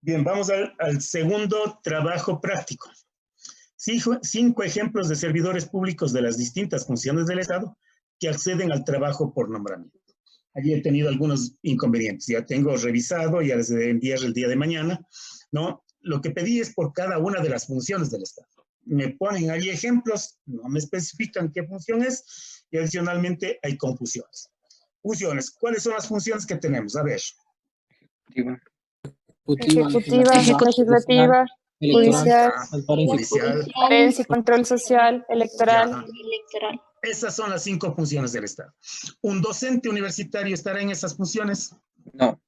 Bien, vamos al segundo trabajo práctico. 5 ejemplos de servidores públicos de las distintas funciones del Estado que acceden al trabajo por nombramiento. Allí he tenido algunos inconvenientes, ya tengo revisado, ya les voy a enviar el día de mañana, ¿no? Lo que pedí es por cada una de las funciones del Estado. Me ponen allí ejemplos, no me especifican qué función es, y adicionalmente hay confusiones. Funciones, ¿cuáles son las funciones que tenemos? A ver. Ejecutiva, legislativa, judicial, judicial, transparencia y control social, electoral. Esas son las 5 funciones del Estado. ¿Un docente universitario estará en esas funciones? No.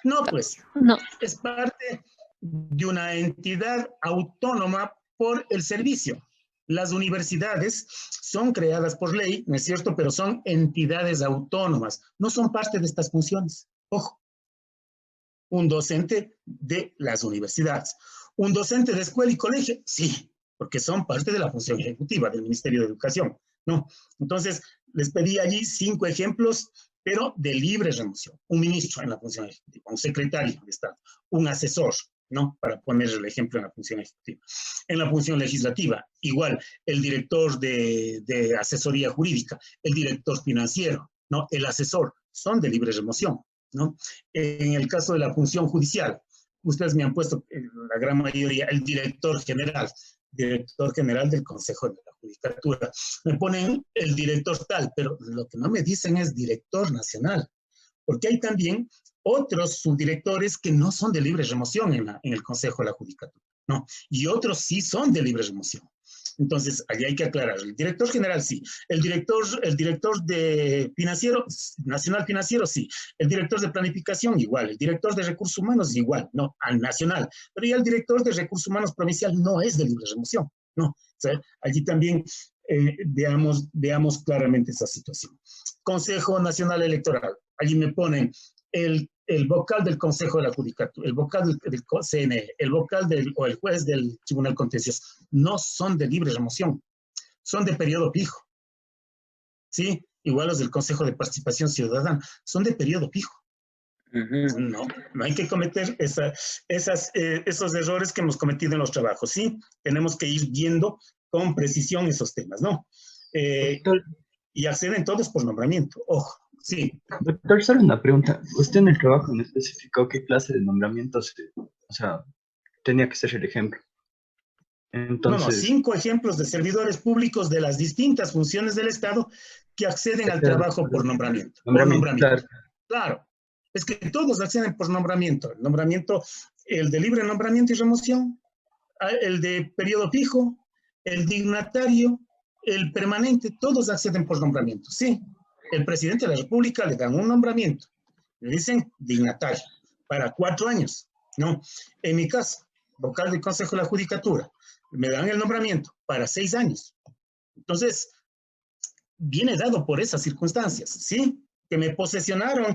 No, pues. No. Es parte de una entidad autónoma por el servicio. Las universidades son creadas por ley, ¿no es cierto? Pero son entidades autónomas, no son parte de estas funciones. Ojo. Un docente de las universidades. ¿Un docente de escuela y colegio? Sí, porque son parte de la función ejecutiva del Ministerio de Educación, ¿no? Entonces, les pedí allí 5 ejemplos, pero de libre remoción. Un ministro en la función ejecutiva, un secretario de Estado, un asesor, ¿no? Para poner el ejemplo en la función ejecutiva. En la función legislativa, igual, el director de asesoría jurídica, el director financiero, ¿no? El asesor, son de libre remoción, ¿no? En el caso de la función judicial, ustedes me han puesto, la gran mayoría, el director general del Consejo de la Judicatura. Me ponen el director tal, pero lo que no me dicen es director nacional, porque hay también otros subdirectores que no son de libre remoción en el Consejo de la Judicatura, ¿no? Y otros sí son de libre remoción. Entonces, allí hay que aclarar. El director general, sí. El director de financiero, nacional financiero, sí. El director de planificación, igual. El director de recursos humanos, igual. No, al nacional. Pero ya el director de recursos humanos provincial no es de libre remoción. No. O sea, allí también veamos claramente esa situación. Consejo Nacional Electoral. Allí me ponen el vocal del Consejo de la Judicatura, el vocal del CNE, el vocal o el juez del Tribunal Contencioso, no son de libre remoción, son de periodo fijo. ¿Sí? Igual los del Consejo de Participación Ciudadana, son de periodo fijo. No hay que cometer esos errores que hemos cometido en los trabajos, ¿sí? Tenemos que ir viendo con precisión esos temas, ¿no? Y acceden todos por nombramiento, ojo. Sí. Doctor, solo una pregunta. Usted en el trabajo no especificó qué clase de nombramientos, o sea, tenía que ser el ejemplo. Entonces, no, 5 ejemplos de servidores públicos de las distintas funciones del Estado que acceden al trabajo por nombramiento. Por nombramiento. Claro. Es que todos acceden por nombramiento. El nombramiento, el de libre nombramiento y remoción, el de periodo fijo, el dignatario, el permanente, todos acceden por nombramiento. Sí. El presidente de la República le dan un nombramiento, le dicen dignatario, para 4 años, ¿no? En mi caso, vocal del Consejo de la Judicatura, me dan el nombramiento para 6 años. Entonces, viene dado por esas circunstancias, ¿sí? Que me posesionaron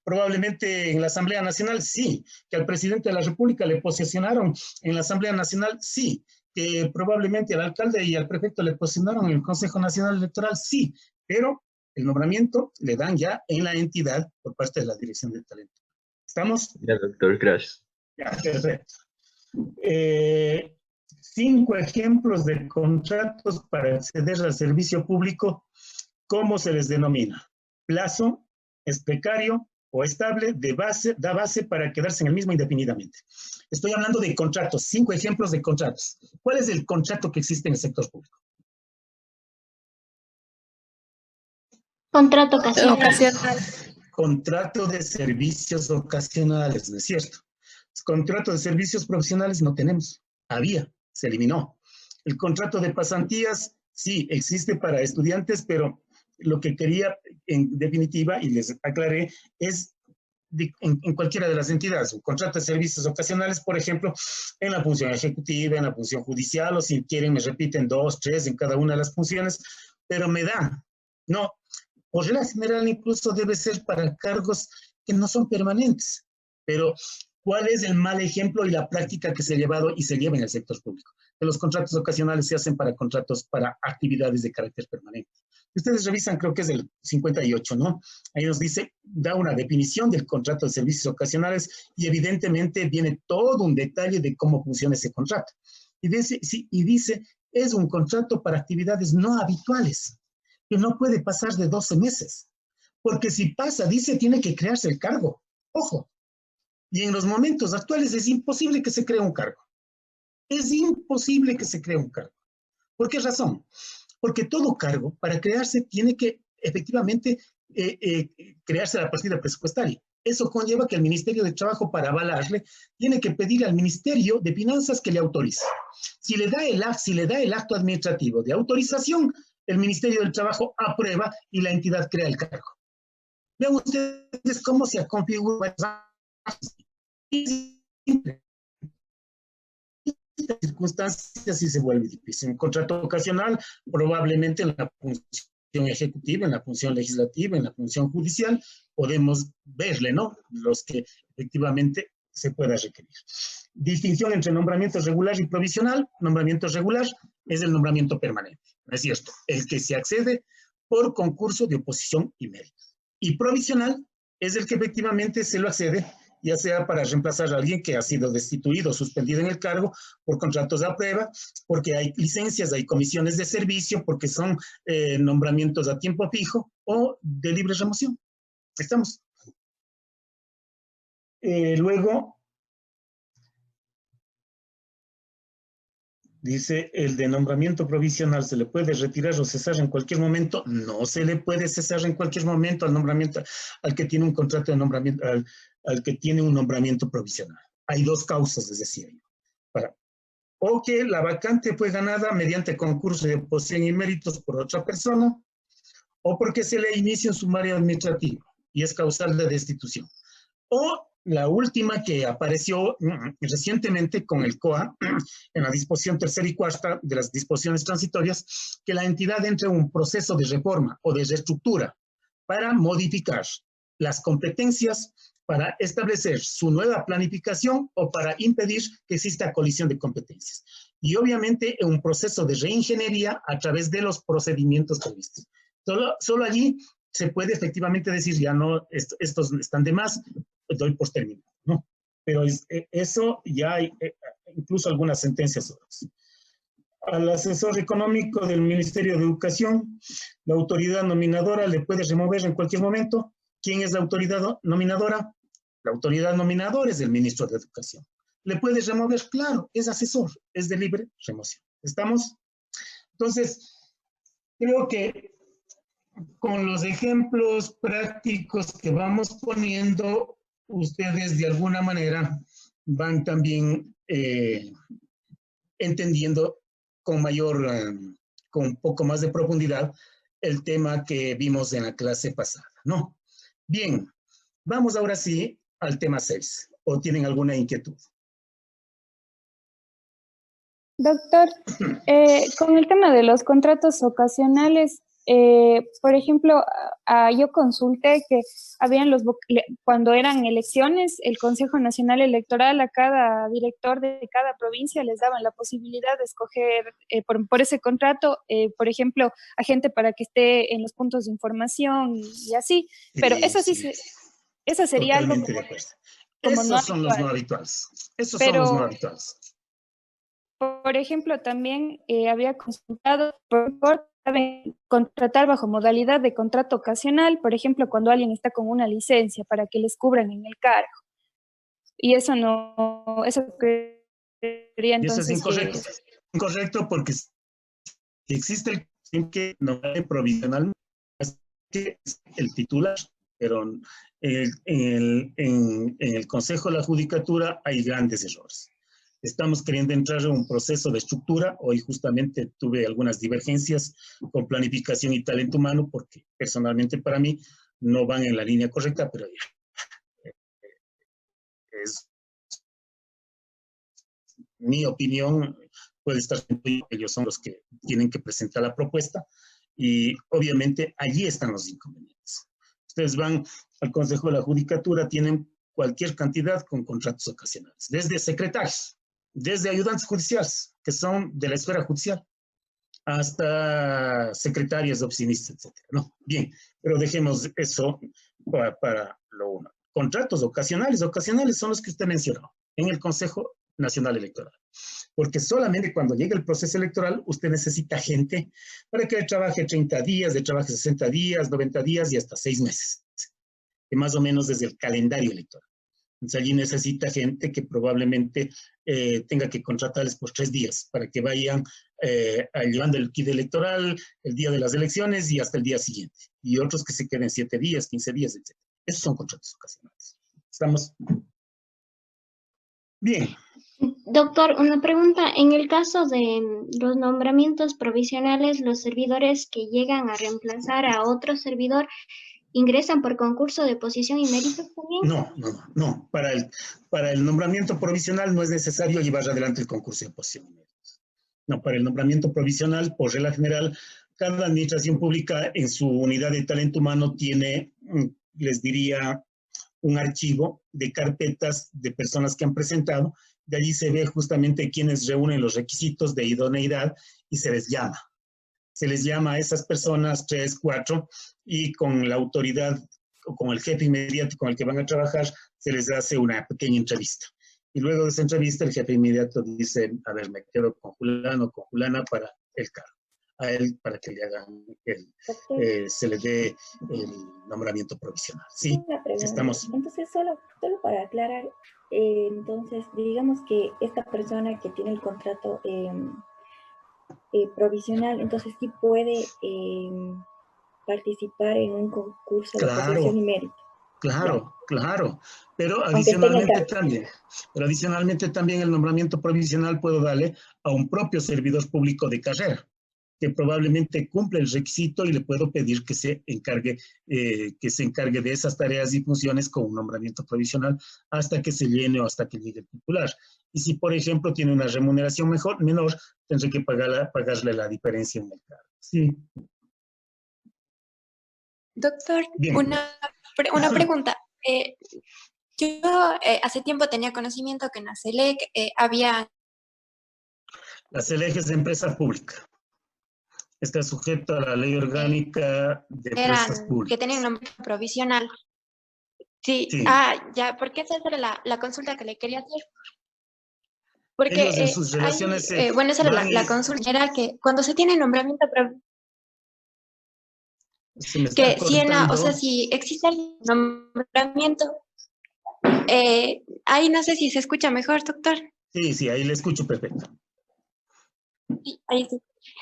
probablemente en la Asamblea Nacional, sí. Que al presidente de la República le posesionaron en la Asamblea Nacional, sí. Que probablemente al alcalde y al prefecto le posesionaron en el Consejo Nacional Electoral, sí. Pero el nombramiento le dan ya en la entidad por parte de la Dirección de Talento. ¿Estamos? Ya, doctor, gracias. Ya, perfecto. 5 ejemplos de contratos para acceder al servicio público. ¿Cómo se les denomina? Plazo, es precario o estable, da base para quedarse en el mismo indefinidamente. Estoy hablando de contratos, 5 ejemplos de contratos. ¿Cuál es el contrato que existe en el sector público? Contrato ocasional. Contrato de servicios ocasionales, ¿no es cierto? Contrato de servicios profesionales no tenemos. Había, se eliminó. El contrato de pasantías, sí, existe para estudiantes, pero lo que quería, en definitiva, y les aclaré, es en cualquiera de las entidades. Un contrato de servicios ocasionales, por ejemplo, en la función ejecutiva, en la función judicial, o si quieren me repiten 2, 3 en cada una de las funciones, pero me dan. No, por regla general incluso debe ser para cargos que no son permanentes. Pero, ¿cuál es el mal ejemplo y la práctica que se ha llevado y se lleva en el sector público? que los contratos ocasionales se hacen para contratos para actividades de carácter permanente. Ustedes revisan, creo que es el 58, ¿no? Ahí nos dice, da una definición del contrato de servicios ocasionales y evidentemente viene todo un detalle de cómo funciona ese contrato. Y dice, es un contrato para actividades no habituales, que no puede pasar de 12 meses. Porque si pasa, dice, tiene que crearse el cargo. Ojo. Y en los momentos actuales es imposible que se cree un cargo. Es imposible que se cree un cargo. ¿Por qué razón? Porque todo cargo, para crearse, tiene que efectivamente crearse la partida presupuestaria. Eso conlleva que el Ministerio de Trabajo, para avalarle, tiene que pedir al Ministerio de Finanzas que le autorice. Si le da el acto administrativo de autorización, el Ministerio del Trabajo aprueba y la entidad crea el cargo. Vean ustedes cómo se configura. En circunstancias sí se vuelve difícil. Un contrato ocasional, probablemente en la función ejecutiva, en la función legislativa, en la función judicial, podemos verle, ¿no? Los que efectivamente se pueda requerir. Distinción entre nombramiento regular y provisional. Nombramiento regular es el nombramiento permanente, ¿no es cierto? El que se accede por concurso de oposición y mérito. Y provisional es el que efectivamente se lo accede, ya sea para reemplazar a alguien que ha sido destituido o suspendido en el cargo por contratos a prueba, porque hay licencias, hay comisiones de servicio, porque son nombramientos a tiempo fijo o de libre remoción. Estamos. Luego, dice, el de nombramiento provisional se le puede retirar o cesar en cualquier momento. No se le puede cesar en cualquier momento al nombramiento, al que tiene un contrato de nombramiento, al que tiene un nombramiento provisional. Hay dos causas, les decía yo. O que la vacante fue ganada mediante concurso de oposición y méritos por otra persona, o porque se le inicia un sumario administrativo y es causal de destitución. O la última que apareció recientemente con el COA, en la disposición tercera y cuarta de las disposiciones transitorias, que la entidad entre en un proceso de reforma o de reestructura para modificar las competencias, para establecer su nueva planificación o para impedir que exista colisión de competencias. Y obviamente en un proceso de reingeniería a través de los procedimientos previstos. Solo allí se puede efectivamente decir, ya no, estos están de más, doy por terminado, ¿no? Pero eso ya hay incluso algunas sentencias sobre eso. Al asesor económico del Ministerio de Educación, la autoridad nominadora le puede remover en cualquier momento. ¿Quién es la autoridad nominadora? La autoridad nominadora es el ministro de Educación. ¿Le puede remover? Claro, es asesor, es de libre remoción. ¿Estamos? Entonces, creo que con los ejemplos prácticos que vamos poniendo, ustedes de alguna manera van también entendiendo con con un poco más de profundidad el tema que vimos en la clase pasada, ¿no? Bien, vamos ahora sí al tema 6. ¿O tienen alguna inquietud? Doctor, con el tema de los contratos ocasionales, por ejemplo, yo consulté que habían cuando eran elecciones, el Consejo Nacional Electoral a cada director de cada provincia les daban la posibilidad de escoger por ese contrato, por ejemplo, a gente para que esté en los puntos de información y así, pero eso sí, eso sería algo totalmente de acuerdo. Esos son los no habituales. Esos son los no habituales. Por ejemplo, también había consultado por contratar bajo modalidad de contrato ocasional, por ejemplo, cuando alguien está con una licencia para que les cubran en el cargo. Y eso no, eso creería entonces. Y eso es incorrecto. Incorrecto porque si existe el que no hay provisional, que es el titular, pero en el Consejo de la Judicatura hay grandes errores. Estamos queriendo entrar en un proceso de estructura. Hoy justamente tuve algunas divergencias con planificación y talento humano porque personalmente para mí no van en la línea correcta, pero es mi opinión, puede estar, ellos son los que tienen que presentar la propuesta y obviamente allí están los inconvenientes. Ustedes van al Consejo de la Judicatura, tienen cualquier cantidad con contratos ocasionales, desde secretarios. desde ayudantes judiciales, que son de la esfera judicial, hasta secretarias, oficinistas, etcétera. No, bien, pero dejemos eso para lo uno. Contratos ocasionales son los que usted mencionó en el Consejo Nacional Electoral. Porque solamente cuando llega el proceso electoral, usted necesita gente para que trabaje 30 días, le trabaje 60 días, 90 días y hasta 6 meses, que más o menos desde el calendario electoral. Entonces allí necesita gente que probablemente tenga que contratarles por 3 días para que vayan llevando el kit electoral el día de las elecciones y hasta el día siguiente. Y otros que se queden 7 días, 15 días, etc. Esos son contratos ocasionales. ¿Estamos? Bien. Doctor, una pregunta. En el caso de los nombramientos provisionales, los servidores que llegan a reemplazar a otro servidor, ¿ingresan por concurso de posición y méritos también? No. Para el nombramiento provisional no es necesario llevar adelante el concurso de posición y méritos. No, para el nombramiento provisional, por regla general, cada administración pública en su unidad de talento humano tiene, les diría, un archivo de carpetas de personas que han presentado. De allí se ve justamente quienes reúnen los requisitos de idoneidad y se les llama. Se les llama a esas personas, 3, 4, y con la autoridad o con el jefe inmediato con el que van a trabajar, se les hace una pequeña entrevista. Y luego de esa entrevista, el jefe inmediato dice, a ver, me quedo con fulano o con fulana para el cargo. A él para que le hagan, se le dé el nombramiento provisional. Sí, estamos. Entonces, solo para aclarar, entonces, digamos que esta persona que tiene el contrato provisional, entonces sí puede participar en un concurso de posición y mérito. Claro. Pero adicionalmente también el nombramiento provisional puedo darle a un propio servidor público de carrera, que probablemente cumple el requisito y le puedo pedir que se encargue de esas tareas y funciones con un nombramiento provisional hasta que se llene o hasta que llegue el titular. Y si, por ejemplo, tiene una remuneración menor, tendré que pagarle la diferencia en el cargo. Sí. Doctor, una pregunta. Yo hace tiempo tenía conocimiento que en la CELEC había... La CELEC es empresa pública. Está sujeto a la ley orgánica de empresas públicas. Que tenían un nombre provisional. Sí. Ya, porque esa era la consulta que le quería hacer. Porque ellos en sus relaciones... esa era la consulta, era que cuando se tiene nombramiento provisional, si existe el nombramiento, ahí no sé si se escucha mejor, doctor. Sí, ahí le escucho perfecto. Sí, ahí sí.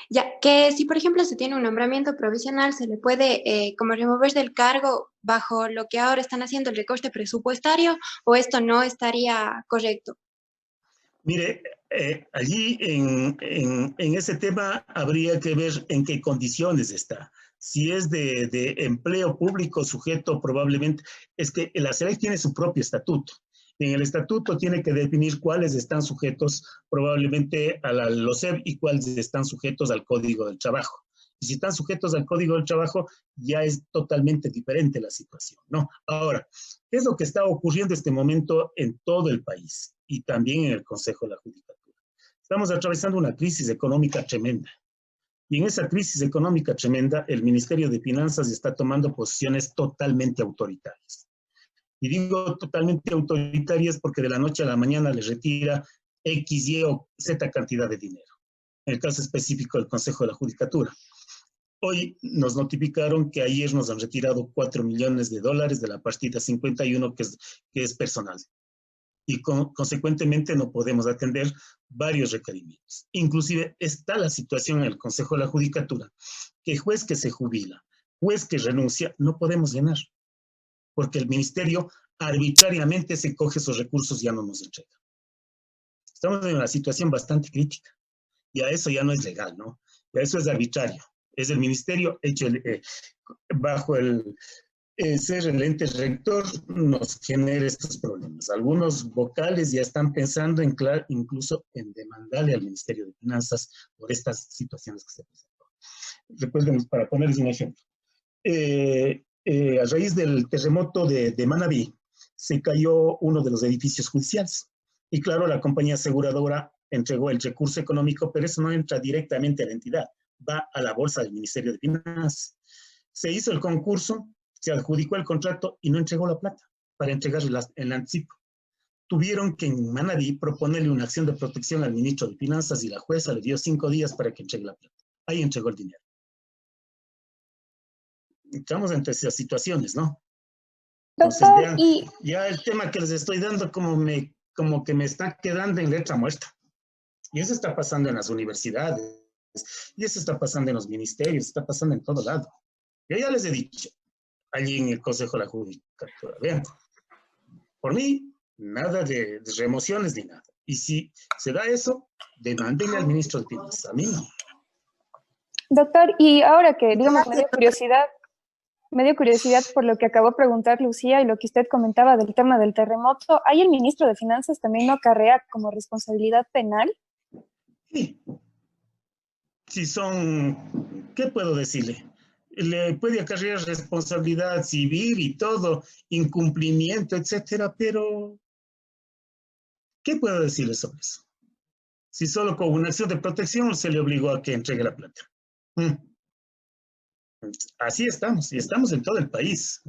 Ya, que si por ejemplo se tiene un nombramiento provisional, se le puede como remover del cargo bajo lo que ahora están haciendo el recorte presupuestario, o esto no estaría correcto. Mire, allí en ese tema habría que ver en qué condiciones está. Si es de empleo público sujeto probablemente, es que la CELEC tiene su propio estatuto. En el estatuto tiene que definir cuáles están sujetos probablemente a la LOCEP y cuáles están sujetos al Código del Trabajo. Y si están sujetos al Código del Trabajo, ya es totalmente diferente la situación, ¿no? Ahora, ¿qué es lo que está ocurriendo en este momento en todo el país y también en el Consejo de la Judicatura? Estamos atravesando una crisis económica tremenda. Y en esa crisis económica tremenda, el Ministerio de Finanzas está tomando posiciones totalmente autoritarias. Y digo totalmente autoritarias porque de la noche a la mañana les retira X, Y o Z cantidad de dinero. En el caso específico del Consejo de la Judicatura. Hoy nos notificaron que ayer nos han retirado $4 millones de la partida 51 que es personal. Y consecuentemente no podemos atender varios requerimientos. Inclusive está la situación en el Consejo de la Judicatura, que juez que se jubila, juez que renuncia, no podemos llenar, porque el ministerio arbitrariamente se coge esos recursos y ya no nos entrega. Estamos en una situación bastante crítica, y a eso ya no es legal, ¿no? Y a eso es arbitrario. Es el ministerio hecho bajo el ser el ente rector nos genera estos problemas. Algunos vocales ya están pensando incluso en demandarle al Ministerio de Finanzas por estas situaciones que se presentó. Recuerden, para ponerles un ejemplo, a raíz del terremoto de Manabí, se cayó uno de los edificios judiciales Y claro, la compañía aseguradora entregó el recurso económico, pero eso no entra directamente a la entidad, va a la bolsa del Ministerio de Finanzas. Se hizo el concurso, se adjudicó el contrato y no entregó la plata para entregar el anticipo. Tuvieron que en Manabí proponerle una acción de protección al ministro de Finanzas y la jueza le dio 5 días para que entregue la plata. Ahí entregó el dinero. Estamos entre esas situaciones, ¿no? Entonces, Doctor, vean, y ya el tema que les estoy dando como que me está quedando en letra muerta. Y eso está pasando en las universidades, y eso está pasando en los ministerios, está pasando en todo lado. Yo ya les he dicho, allí en el Consejo de la Judicatura, vean, por mí, nada de remociones ni nada. Y si se da eso, demándenle al ministro de Finanzas, a mí no. doctor, y ahora que, digamos, me dio curiosidad por lo que acabó de preguntar Lucía y lo que usted comentaba del tema del terremoto. ¿Ahí el ministro de Finanzas también no acarrea como responsabilidad penal? Sí. Si son, ¿qué puedo decirle? Le puede acarrear responsabilidad civil y todo, incumplimiento, etcétera, pero ¿qué puedo decirle sobre eso? Si solo con una acción de protección se le obligó a que entregue la plata. Así estamos, y estamos en todo el país.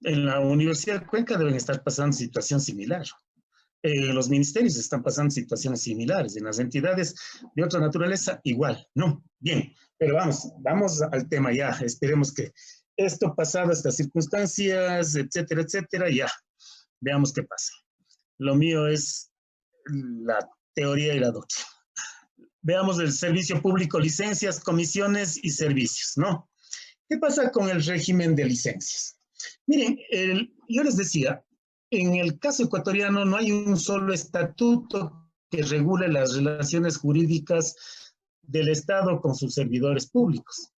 En la Universidad de Cuenca deben estar pasando situación similar. Los ministerios están pasando situaciones similares. En las entidades de otra naturaleza, igual. No, bien, pero vamos al tema ya. Esperemos que esto pasado, estas circunstancias, etcétera, etcétera, ya. Veamos qué pasa. Lo mío es la teoría y la doctrina. Veamos el servicio público, licencias, comisiones y servicios, ¿no? ¿Qué pasa con el régimen de licencias? Miren, yo les decía, en el caso ecuatoriano no hay un solo estatuto que regule las relaciones jurídicas del Estado con sus servidores públicos,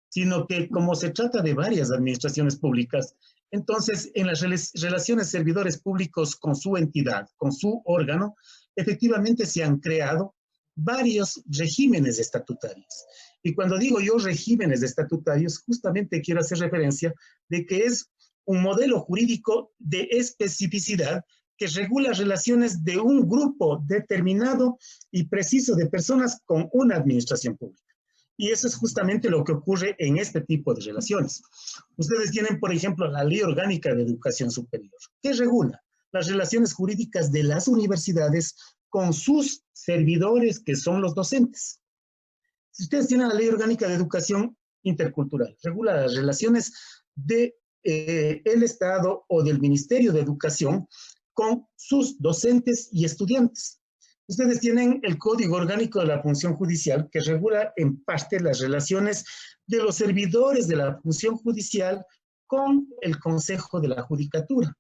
sino que como se trata de varias administraciones públicas, entonces en las relaciones servidores públicos con su entidad, con su órgano, efectivamente se han creado varios regímenes estatutarios. Y cuando digo yo regímenes estatutarios, justamente quiero hacer referencia de que es un modelo jurídico de especificidad que regula relaciones de un grupo determinado y preciso de personas con una administración pública. Y eso es justamente lo que ocurre en este tipo de relaciones. Ustedes tienen, por ejemplo, la Ley Orgánica de Educación Superior, que regula las relaciones jurídicas de las universidades con sus servidores, que son los docentes. Si ustedes tienen la Ley Orgánica de Educación Intercultural, regula las relaciones de el Estado o del Ministerio de Educación con sus docentes y estudiantes. Ustedes tienen el Código Orgánico de la Función Judicial, que regula en parte las relaciones de los servidores de la función judicial con el Consejo de la Judicatura.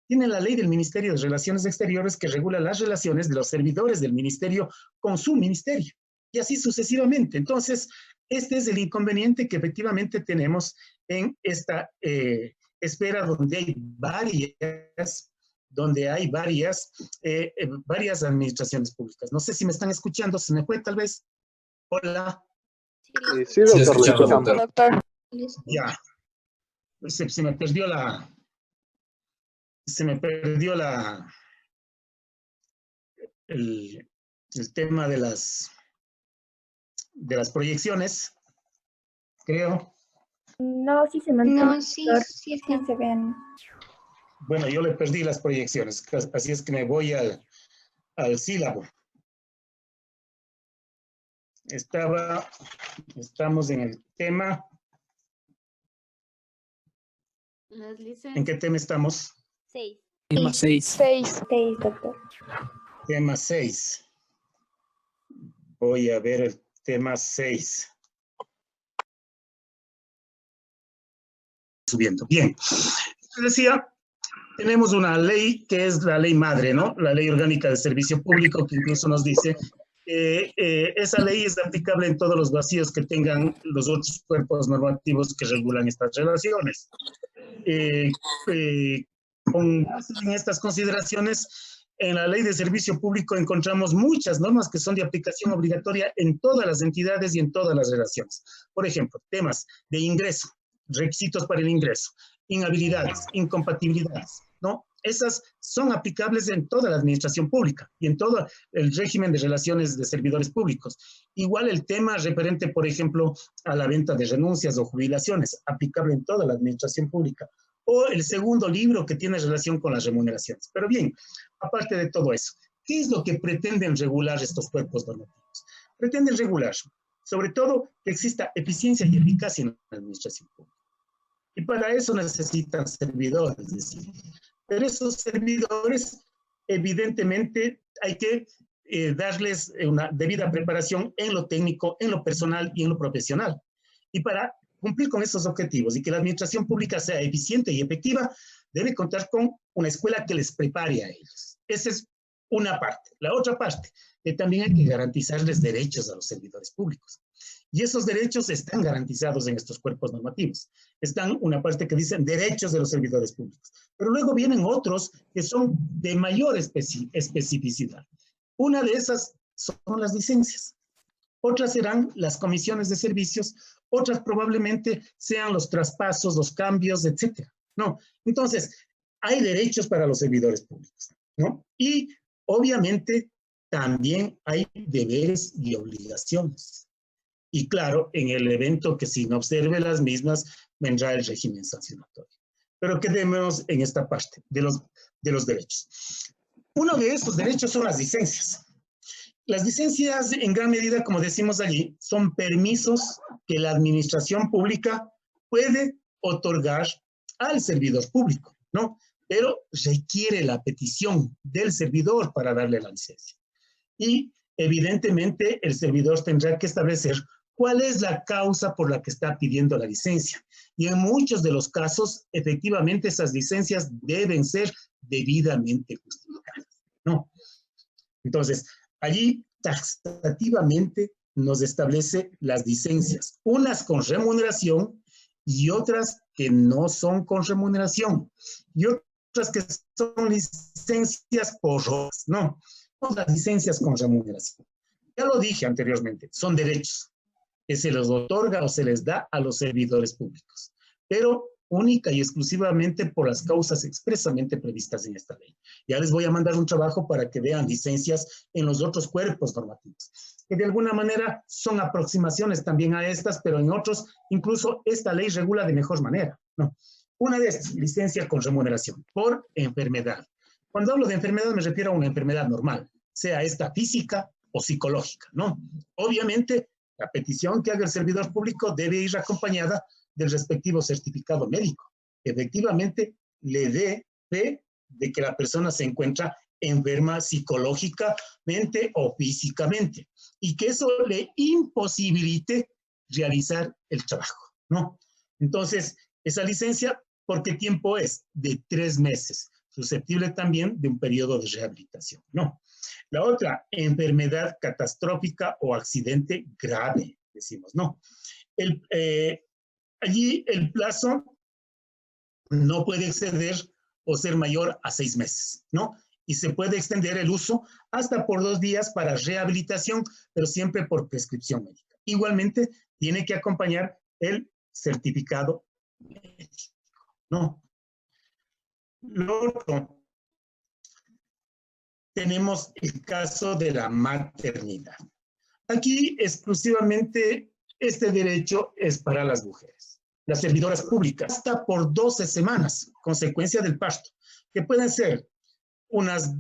Tienen la Ley del Ministerio de Relaciones Exteriores, que regula las relaciones de los servidores del ministerio con su ministerio, y así sucesivamente. Entonces, este es el inconveniente que efectivamente tenemos en esta esfera donde hay varias administraciones públicas. No sé si me están escuchando, se me fue tal vez. Hola. Sí, doctor, Doctor. Ya. Se me perdió el tema de las proyecciones, creo. No, sí se mantuvo. No, sí, sí Sí está. se ven. Bueno, yo le perdí las proyecciones, así es que me voy al sílabo. Estamos en el tema. ¿En qué tema estamos? 6. Tema 6. 6, doctor. Tema 6. Voy a ver el tema 6. Subiendo. Bien. Decía, tenemos una ley que es la ley madre, ¿no? La Ley Orgánica de Servicio Público, que incluso nos dice que esa ley es aplicable en todos los vacíos que tengan los otros cuerpos normativos que regulan estas relaciones. Con base en estas consideraciones, en la Ley de Servicio Público encontramos muchas normas que son de aplicación obligatoria en todas las entidades y en todas las relaciones. Por ejemplo, temas de ingreso, requisitos para el ingreso, inhabilidades, incompatibilidades, ¿no? Esas son aplicables en toda la administración pública y en todo el régimen de relaciones de servidores públicos. Igual el tema referente, por ejemplo, a la venta de renuncias o jubilaciones, aplicable en toda la administración pública. O el segundo libro que tiene relación con las remuneraciones. Pero bien, aparte de todo eso, ¿qué es lo que pretenden regular estos cuerpos normativos? Pretenden regular, sobre todo, que exista eficiencia y eficacia en la administración pública. Y para eso necesitan servidores, es decir, pero esos servidores, evidentemente, hay que darles una debida preparación en lo técnico, en lo personal y en lo profesional. Y para cumplir con esos objetivos y que la administración pública sea eficiente y efectiva, debe contar con una escuela que les prepare a ellos. Esa es una parte. La otra parte, que también hay que garantizarles derechos a los servidores públicos. Y esos derechos están garantizados en estos cuerpos normativos. Están una parte que dicen derechos de los servidores públicos. Pero luego vienen otros que son de mayor especificidad. Una de esas son las licencias. Otras serán las comisiones de servicios. Otras probablemente sean los traspasos, los cambios, etcétera, ¿no? Entonces, hay derechos para los servidores públicos, ¿no? Y obviamente también hay deberes y obligaciones. Y claro, en el evento que si no observe las mismas, vendrá el régimen sancionatorio. Pero quedémonos en esta parte de los derechos. Uno de esos derechos son las licencias. Las licencias, en gran medida, como decimos allí, son permisos que la administración pública puede otorgar al servidor público, ¿no? Pero requiere la petición del servidor para darle la licencia. Y, evidentemente, el servidor tendrá que establecer cuál es la causa por la que está pidiendo la licencia. Y en muchos de los casos, efectivamente, esas licencias deben ser debidamente justificadas, ¿no? Entonces, allí taxativamente nos establece las licencias, unas con remuneración y otras que no son con remuneración, y otras que son licencias por horas, no, las licencias con remuneración. Ya lo dije anteriormente, son derechos que se les otorga o se les da a los servidores públicos, pero única y exclusivamente por las causas expresamente previstas en esta ley. Ya les voy a mandar un trabajo para que vean licencias en los otros cuerpos normativos, que de alguna manera son aproximaciones también a estas, pero en otros incluso esta ley regula de mejor manera, ¿no? Una de estas, licencia con remuneración por enfermedad. Cuando hablo de enfermedad me refiero a una enfermedad normal, sea esta física o psicológica, ¿no? Obviamente, la petición que haga el servidor público debe ir acompañada del respectivo certificado médico, que efectivamente le dé fe de que la persona se encuentra enferma psicológicamente o físicamente, y que eso le imposibilite realizar el trabajo, ¿no? Entonces, esa licencia, ¿por qué tiempo es? De 3 meses, susceptible también de un periodo de rehabilitación, ¿no? La otra, enfermedad catastrófica o accidente grave, decimos, ¿no? Allí el plazo no puede exceder o ser mayor a 6 meses, ¿no? Y se puede extender el uso hasta por 2 días para rehabilitación, pero siempre por prescripción médica. Igualmente, tiene que acompañar el certificado médico, ¿no? Lo otro, tenemos el caso de la maternidad. Aquí exclusivamente este derecho es para las mujeres, las servidoras públicas, hasta por 12 semanas, consecuencia del parto, que pueden ser unas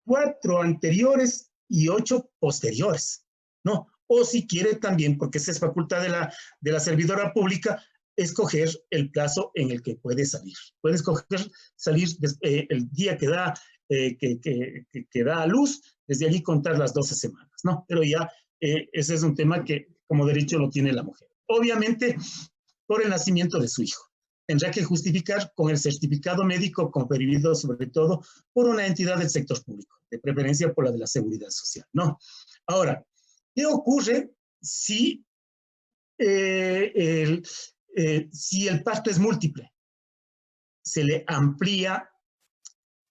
4 anteriores y 8 posteriores, ¿no? O si quiere también, porque esa es facultad de la servidora pública, escoger el plazo en el que puede salir. Puede escoger salir el día que da a luz, desde allí contar las 12 semanas, ¿no? Pero ya ese es un tema que como derecho lo tiene la mujer. Obviamente, por el nacimiento de su hijo. Tendrá que justificar con el certificado médico conferido sobre todo por una entidad del sector público, de preferencia por la de la seguridad social, ¿no? Ahora, ¿qué ocurre si el parto es múltiple? Se le amplía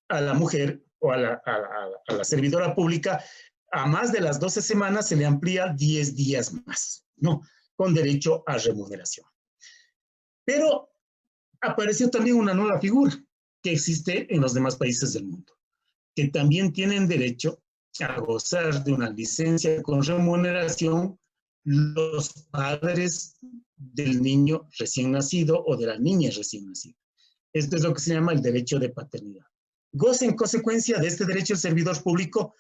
a la mujer o a la servidora pública, a más de las 12 semanas se le amplía 10 días más, ¿no? Con derecho a remuneración. Pero apareció también una nueva figura, que existe en los demás países del mundo, que también tienen derecho a gozar de una licencia con remuneración los padres del niño recién nacido o de la niña recién nacida. Esto es lo que se llama el derecho de paternidad. Goza en consecuencia de este derecho el servidor público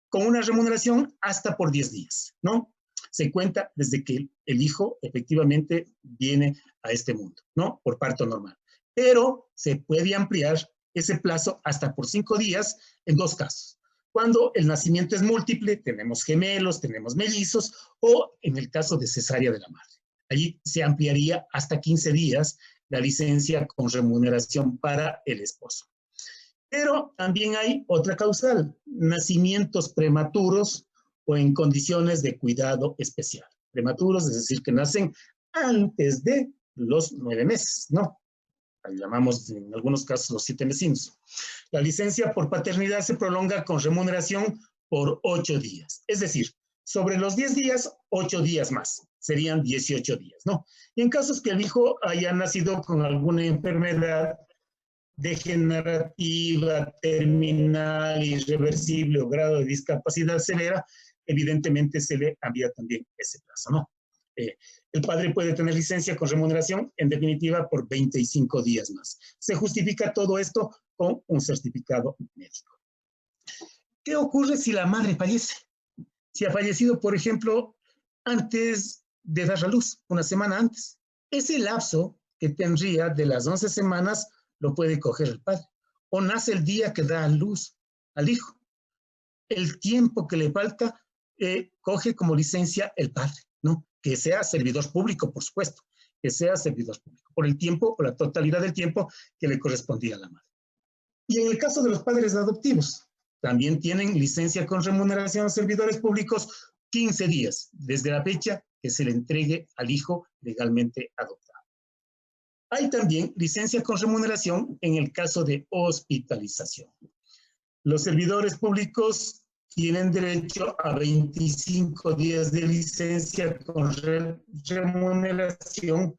con una remuneración hasta por 10 días, ¿no? Se cuenta desde que el hijo efectivamente viene a este mundo, ¿no? Por parto normal. Pero se puede ampliar ese plazo hasta por 5 días en 2 casos. Cuando el nacimiento es múltiple, tenemos gemelos, tenemos mellizos, o en el caso de cesárea de la madre. Allí se ampliaría hasta 15 días la licencia con remuneración para el esposo. Pero también hay otra causal, nacimientos prematuros o en condiciones de cuidado especial. Prematuros, es decir, que nacen antes de los 9 meses, ¿no? Llamamos en algunos casos los 7 mesinos. La licencia por paternidad se prolonga con remuneración por 8 días. Es decir, sobre los 10 días, 8 días más. Serían 18 días, ¿no? Y en casos que el hijo haya nacido con alguna enfermedad degenerativa, terminal, irreversible o grado de discapacidad severa, evidentemente se le envía también ese plazo, ¿no? El padre puede tener licencia con remuneración, en definitiva, por 25 días más. Se justifica todo esto con un certificado médico. ¿Qué ocurre si la madre fallece? Si ha fallecido, por ejemplo, antes de dar a luz, una semana antes. Ese lapso que tendría de las 11 semanas lo puede coger el padre. O nace el día que da a luz al hijo. El tiempo que le falta coge como licencia el padre, ¿no? Que sea servidor público, por supuesto, que sea servidor público, por el tiempo, por la totalidad del tiempo que le correspondía a la madre. Y en el caso de los padres adoptivos, también tienen licencia con remuneración a servidores públicos 15 días, desde la fecha que se le entregue al hijo legalmente adoptado. Hay también licencia con remuneración en el caso de hospitalización. Los servidores públicos tienen derecho a 25 días de licencia con remuneración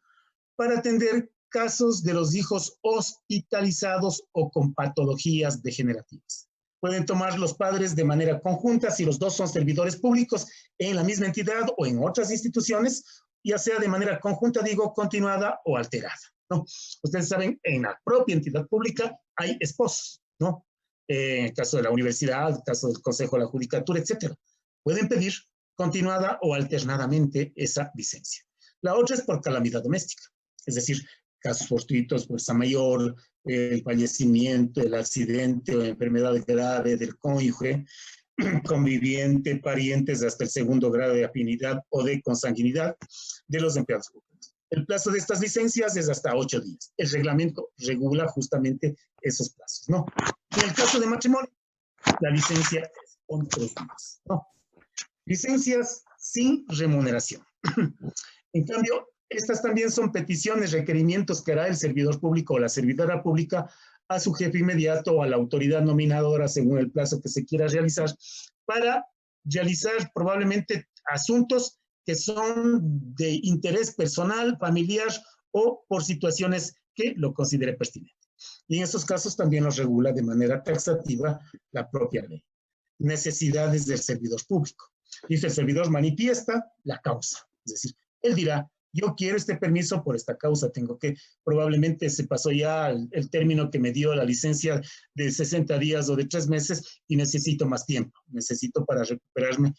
para atender casos de los hijos hospitalizados o con patologías degenerativas. Pueden tomar los padres de manera conjunta si los dos son servidores públicos en la misma entidad o en otras instituciones, ya sea de manera conjunta, digo, continuada o alterada, ¿no? Ustedes saben, en la propia entidad pública hay esposos, ¿no? En el caso de la universidad, en el caso del Consejo de la Judicatura, etcétera. Pueden pedir continuada o alternadamente esa licencia. La otra es por calamidad doméstica, es decir, casos fortuitos, fuerza mayor, el fallecimiento, el accidente o enfermedad grave del cónyuge, conviviente, parientes hasta el 2º grado de afinidad o de consanguinidad de los empleados públicos. El plazo de estas licencias es hasta 8 días. El reglamento regula justamente esos plazos, ¿no? En el caso de matrimonio, la licencia es con 3 días, ¿no? Licencias sin remuneración. En cambio, estas también son peticiones, requerimientos que hará el servidor público o la servidora pública a su jefe inmediato o a la autoridad nominadora según el plazo que se quiera realizar para realizar probablemente asuntos que son de interés personal, familiar o por situaciones que lo considere pertinente. Y en esos casos también los regula de manera taxativa la propia ley. Necesidades del servidor público. Dice el servidor manifiesta la causa. Es decir, él dirá, yo quiero este permiso por esta causa, tengo que, probablemente se pasó ya el término que me dio la licencia de 60 días o de 3 meses y necesito más tiempo, necesito para recuperarme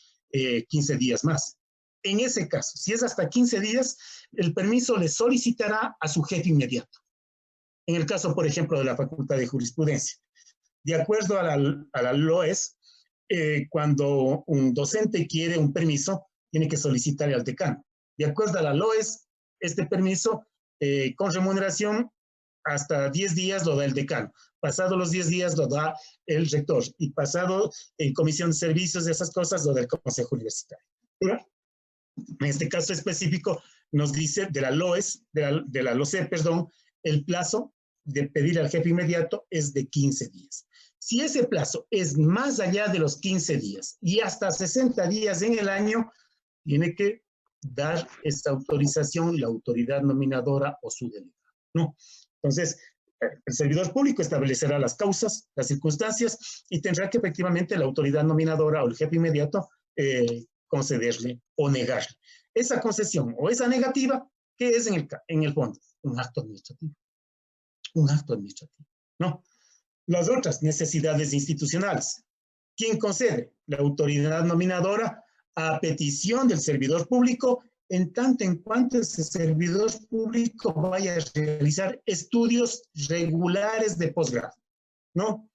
15 días más. En ese caso, si es hasta 15 días, el permiso le solicitará a su jefe inmediato. En el caso, por ejemplo, de la Facultad de Jurisprudencia. De acuerdo a la LOES, cuando un docente quiere un permiso, tiene que solicitarle al decano. De acuerdo a la LOES, este permiso con remuneración hasta 10 días lo da el decano. Pasado los 10 días lo da el rector. Y pasado en comisión de servicios y esas cosas lo da el consejo universitario. Pero, en este caso específico nos dice de la LOES, de la LOCE, perdón, el plazo de pedir al jefe inmediato es de 15 días. Si ese plazo es más allá de los 15 días y hasta 60 días en el año, tiene que dar esta autorización la autoridad nominadora o su delegado, ¿no? Entonces, el servidor público establecerá las causas, las circunstancias y tendrá que efectivamente la autoridad nominadora o el jefe inmediato concederle o negarle. Esa concesión o esa negativa, ¿qué es en el fondo? Un acto administrativo. Un acto administrativo, ¿no? Las otras necesidades institucionales. ¿Quién concede? La autoridad nominadora a petición del servidor público, en tanto en cuanto ese servidor público vaya a realizar estudios regulares de posgrado, ¿no?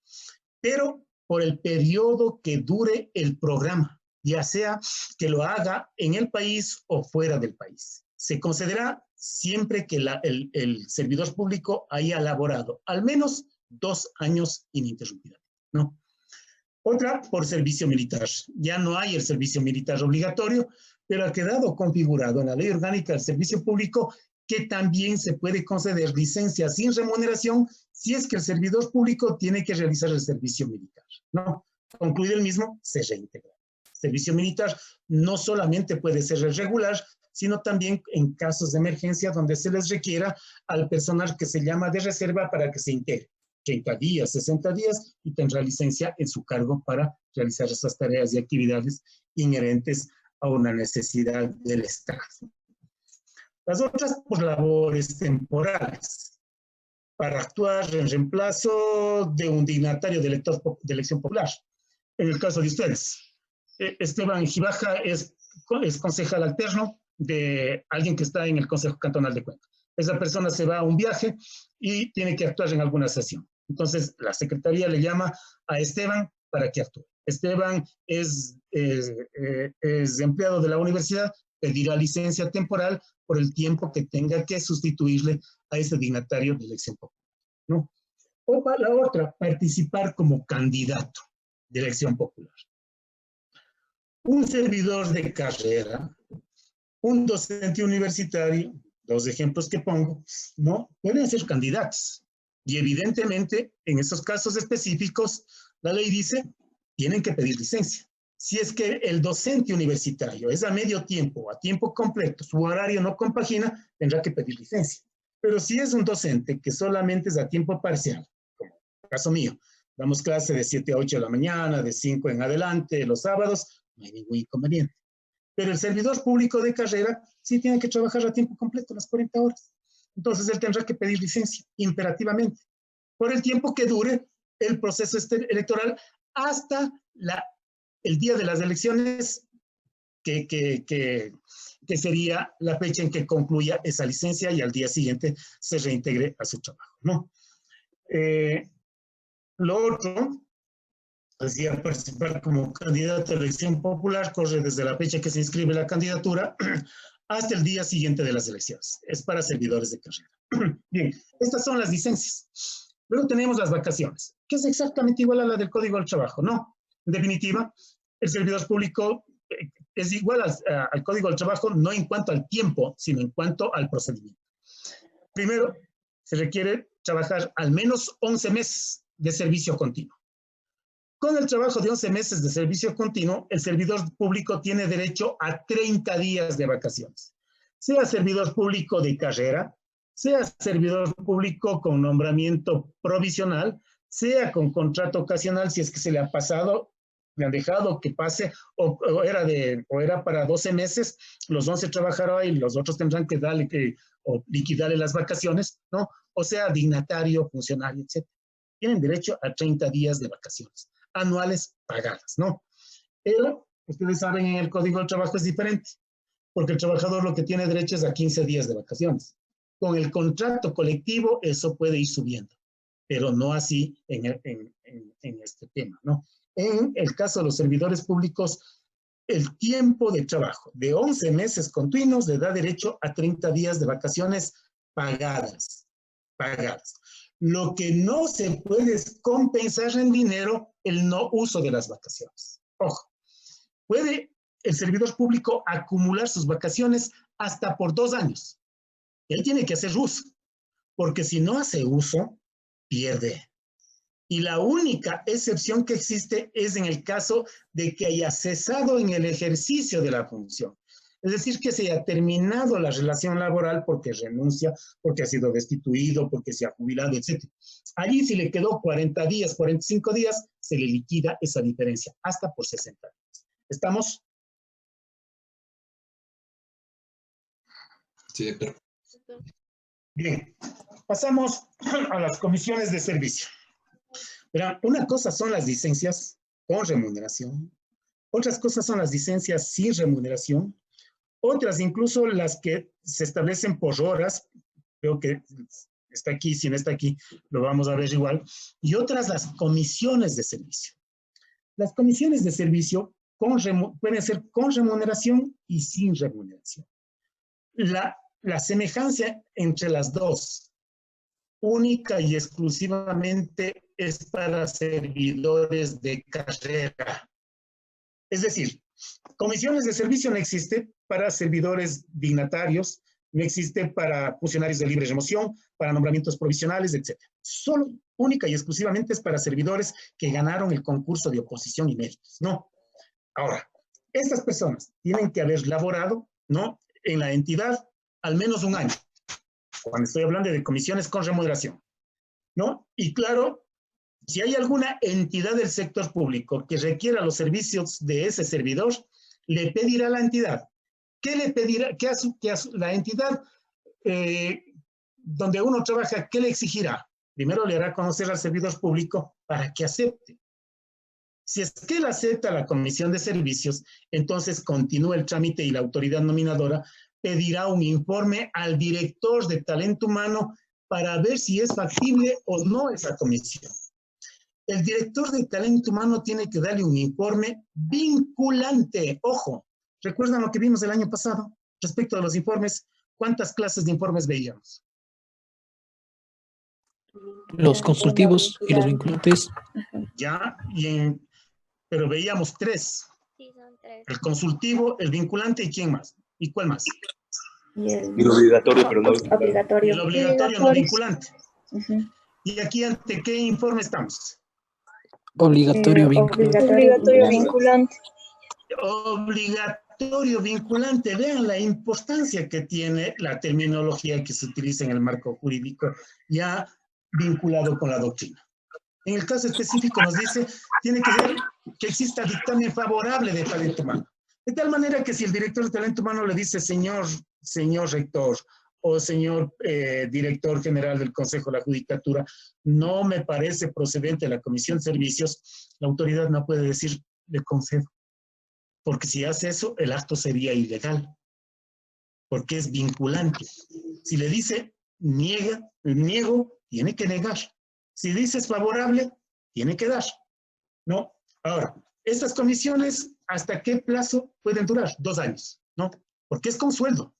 Pero por el periodo que dure el programa, ya sea que lo haga en el país o fuera del país. Se concederá siempre que el servidor público haya laborado al menos 2 años ininterrumpidamente, ¿no? Otra, por servicio militar. Ya no hay el servicio militar obligatorio, pero ha quedado configurado en la Ley Orgánica del Servicio Público que también se puede conceder licencia sin remuneración si es que el servidor público tiene que realizar el servicio militar, ¿no? Concluido el mismo, se reintegra. Servicio militar no solamente puede ser el regular, sino también en casos de emergencia donde se les requiera al personal que se llama de reserva para que se integre. 30 días, 60 días y tendrá licencia en su cargo para realizar esas tareas y actividades inherentes a una necesidad del Estado. Las otras por labores temporales, para actuar en reemplazo de un dignatario de elección popular. En el caso de ustedes, Esteban Gibaja es concejal alterno de alguien que está en el Consejo Cantonal de Cuenca. Esa persona se va a un viaje y tiene que actuar en alguna sesión. Entonces, la Secretaría le llama a Esteban para que actúe. Esteban es empleado de la universidad, pedirá licencia temporal por el tiempo que tenga que sustituirle a ese dignatario de elección popular, ¿no? O para la otra, participar como candidato de elección popular. Un servidor de carrera, un docente universitario, los ejemplos que pongo, ¿no? Pueden ser candidatos. Y evidentemente, en esos casos específicos, la ley dice, tienen que pedir licencia. Si es que el docente universitario es a medio tiempo o a tiempo completo, su horario no compagina, tendrá que pedir licencia. Pero si es un docente que solamente es a tiempo parcial, como el caso mío, damos clase de 7 a 8 de la mañana, de 5 en adelante, los sábados, no hay ningún inconveniente. Pero el servidor público de carrera sí tiene que trabajar a tiempo completo, las 40 horas. Entonces él tendrá que pedir licencia, imperativamente, por el tiempo que dure el proceso electoral hasta el día de las elecciones, que sería la fecha en que concluya esa licencia y al día siguiente se reintegre a su trabajo, ¿no? Lo otro, decía, participar como candidato a elección popular corre desde la fecha que se inscribe la candidatura hasta el día siguiente de las elecciones. Es para servidores de carrera. Bien, estas son las licencias. Luego tenemos las vacaciones, que es exactamente igual a la del Código del Trabajo, ¿no? En definitiva, el servidor público es igual al Código del Trabajo, no en cuanto al tiempo, sino en cuanto al procedimiento. Primero, se requiere trabajar al menos 11 meses de servicio continuo. Con el trabajo de 11 meses de servicio continuo, el servidor público tiene derecho a 30 días de vacaciones. Sea servidor público de carrera, sea servidor público con nombramiento provisional, sea con contrato ocasional, si es que se le ha pasado, le han dejado que pase, o era para 12 meses, los 11 trabajará y los otros tendrán que o liquidarle las vacaciones, ¿no? O sea, dignatario, funcionario, etc. Tienen derecho a 30 días de vacaciones anuales pagadas, ¿no? Pero, ustedes saben, en el Código del Trabajo es diferente, porque el trabajador lo que tiene derecho es a 15 días de vacaciones. Con el contrato colectivo eso puede ir subiendo, pero no así en este tema, ¿no? En el caso de los servidores públicos, el tiempo de trabajo de 11 meses continuos le da derecho a 30 días de vacaciones pagadas. Lo que no se puede es compensar en dinero el no uso de las vacaciones. Ojo, puede el servidor público acumular sus vacaciones hasta por 2 años. Él tiene que hacer uso, porque si no hace uso, pierde. Y la única excepción que existe es en el caso de que haya cesado en el ejercicio de la función. Es decir, que se haya terminado la relación laboral porque renuncia, porque ha sido destituido, porque se ha jubilado, etc. Allí, si le quedó 40 días, 45 días, se le liquida esa diferencia, hasta por 60 días. ¿Estamos? Sí, doctor. Bien, pasamos a las comisiones de servicio. Verán, una cosa son las licencias con remuneración, otras cosas son las licencias sin remuneración, otras incluso las que se establecen por horas, creo que está aquí, si no está aquí, lo vamos a ver igual, y otras las comisiones de servicio. Las comisiones de servicio pueden ser con remuneración y sin remuneración. La semejanza entre las dos, única y exclusivamente, es para servidores de carrera. Es decir, comisiones de servicio no existe para servidores dignatarios, no existe para funcionarios de libre remoción, para nombramientos provisionales, etc. Solo, única y exclusivamente es para servidores que ganaron el concurso de oposición y méritos, ¿no? Ahora, estas personas tienen que haber laborado, ¿no?, en la entidad al menos un año, cuando estoy hablando de comisiones con remuneración, ¿no? Y claro, si hay alguna entidad del sector público que requiera los servicios de ese servidor, le pedirá a la entidad. ¿Qué le pedirá? ¿Qué la entidad donde uno trabaja, qué le exigirá? Primero le hará conocer al servidor público para que acepte. Si es que él acepta la comisión de servicios, entonces continúa el trámite y la autoridad nominadora pedirá un informe al director de talento humano para ver si es factible o no esa comisión. El director de talento humano tiene que darle un informe vinculante. Ojo, ¿recuerdan lo que vimos el año pasado respecto a los informes? ¿Cuántas clases de informes veíamos? Los consultivos y los vinculantes. Ya, pero veíamos 3. Sí, son 3. El consultivo, el vinculante y ¿quién más? ¿Y cuál más? Y el obligatorio, pero no obligatorio. El obligatorio no vinculante. ¿Y aquí ante qué informe estamos? Obligatorio vinculante. Obligatorio vinculante. Obligatorio vinculante. Vean la importancia que tiene la terminología que se utiliza en el marco jurídico ya vinculado con la doctrina. En el caso específico nos dice, tiene que ver que exista dictamen favorable de talento humano. De tal manera que si el director de talento humano le dice, señor rector o señor director general del Consejo de la Judicatura, no me parece procedente la comisión de servicios, la autoridad no puede decir, le concedo. Porque si hace eso, el acto sería ilegal. Porque es vinculante. Si le dice, niego, tiene que negar. Si dices favorable, tiene que dar, ¿no? Ahora, estas comisiones, ¿hasta qué plazo pueden durar? 2 años, ¿no? Porque es con sueldo.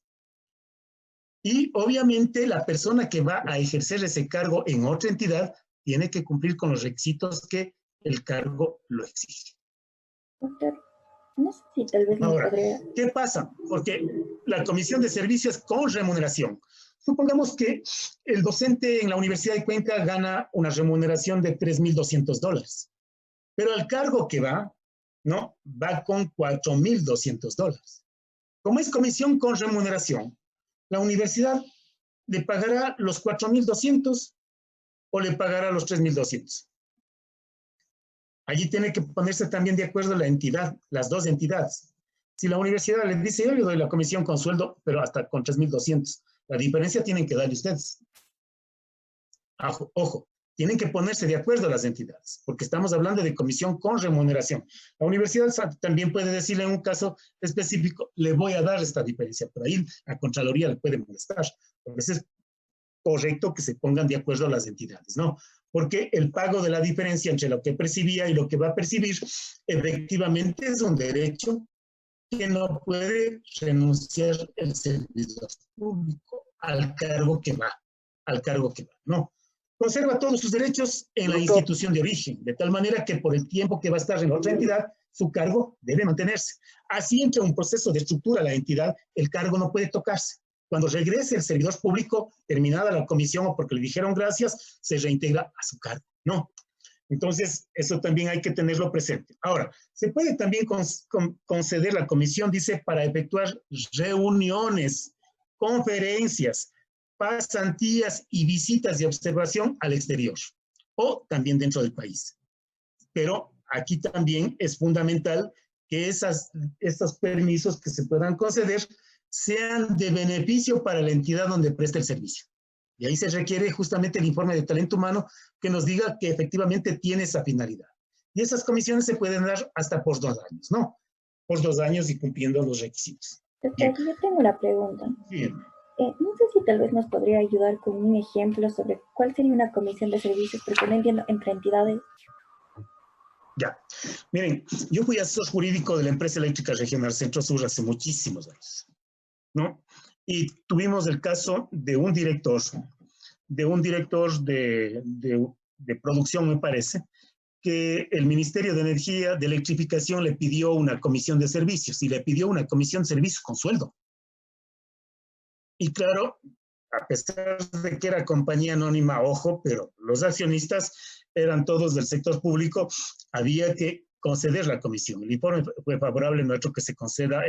Y obviamente la persona que va a ejercer ese cargo en otra entidad tiene que cumplir con los requisitos que el cargo lo exige. Doctor, no sé si tal vez Ahora, podría... ¿qué pasa? Porque la comisión de servicios con remuneración. Supongamos que el docente en la Universidad de Cuenca gana una remuneración de $3,200, pero al cargo que va, ¿no?, va con $4,200. Como es comisión con remuneración, la universidad le pagará los 4,200 o le pagará los 3,200. Allí tiene que ponerse también de acuerdo la entidad, las dos entidades. Si la universidad le dice, yo le doy la comisión con sueldo, pero hasta con 3,200, la diferencia tienen que darle ustedes. Ojo, tienen que ponerse de acuerdo las entidades, porque estamos hablando de comisión con remuneración. La universidad también puede decirle en un caso específico, le voy a dar esta diferencia, pero ahí la Contraloría le puede molestar. Entonces es correcto que se pongan de acuerdo las entidades, ¿no? Porque el pago de la diferencia entre lo que percibía y lo que va a percibir, efectivamente es un derecho que no puede renunciar el servidor público al cargo que va, ¿no? Conserva todos sus derechos en la institución de origen, de tal manera que por el tiempo que va a estar en otra entidad, su cargo debe mantenerse. Así entra un proceso de estructura la entidad, el cargo no puede tocarse. Cuando regrese el servidor público, terminada la comisión o porque le dijeron gracias, se reintegra a su cargo, ¿no? Entonces, eso también hay que tenerlo presente. Ahora, se puede también conceder la comisión, dice, para efectuar reuniones, conferencias, pasantías y visitas de observación al exterior o también dentro del país. Pero aquí también es fundamental que estos permisos que se puedan conceder sean de beneficio para la entidad donde presta el servicio. Y ahí se requiere justamente el informe de talento humano que nos diga que efectivamente tiene esa finalidad. Y esas comisiones se pueden dar hasta por 2 años, ¿no? Por 2 años y cumpliendo los requisitos. Doctor, yo tengo una pregunta. Bien. No sé si tal vez nos podría ayudar con un ejemplo sobre cuál sería una comisión de servicios, porque no entiendo entre entidades. Ya. Miren, yo fui asesor jurídico de la empresa eléctrica regional Centro Sur hace muchísimos años, ¿no? Y tuvimos el caso de un director de producción, me parece, que el Ministerio de Energía, de Electrificación, le pidió una comisión de servicios y le pidió una comisión de servicios con sueldo. Y claro, a pesar de que era compañía anónima, ojo, pero los accionistas eran todos del sector público, había que conceder la comisión. El informe fue favorable, nuestro que se conceda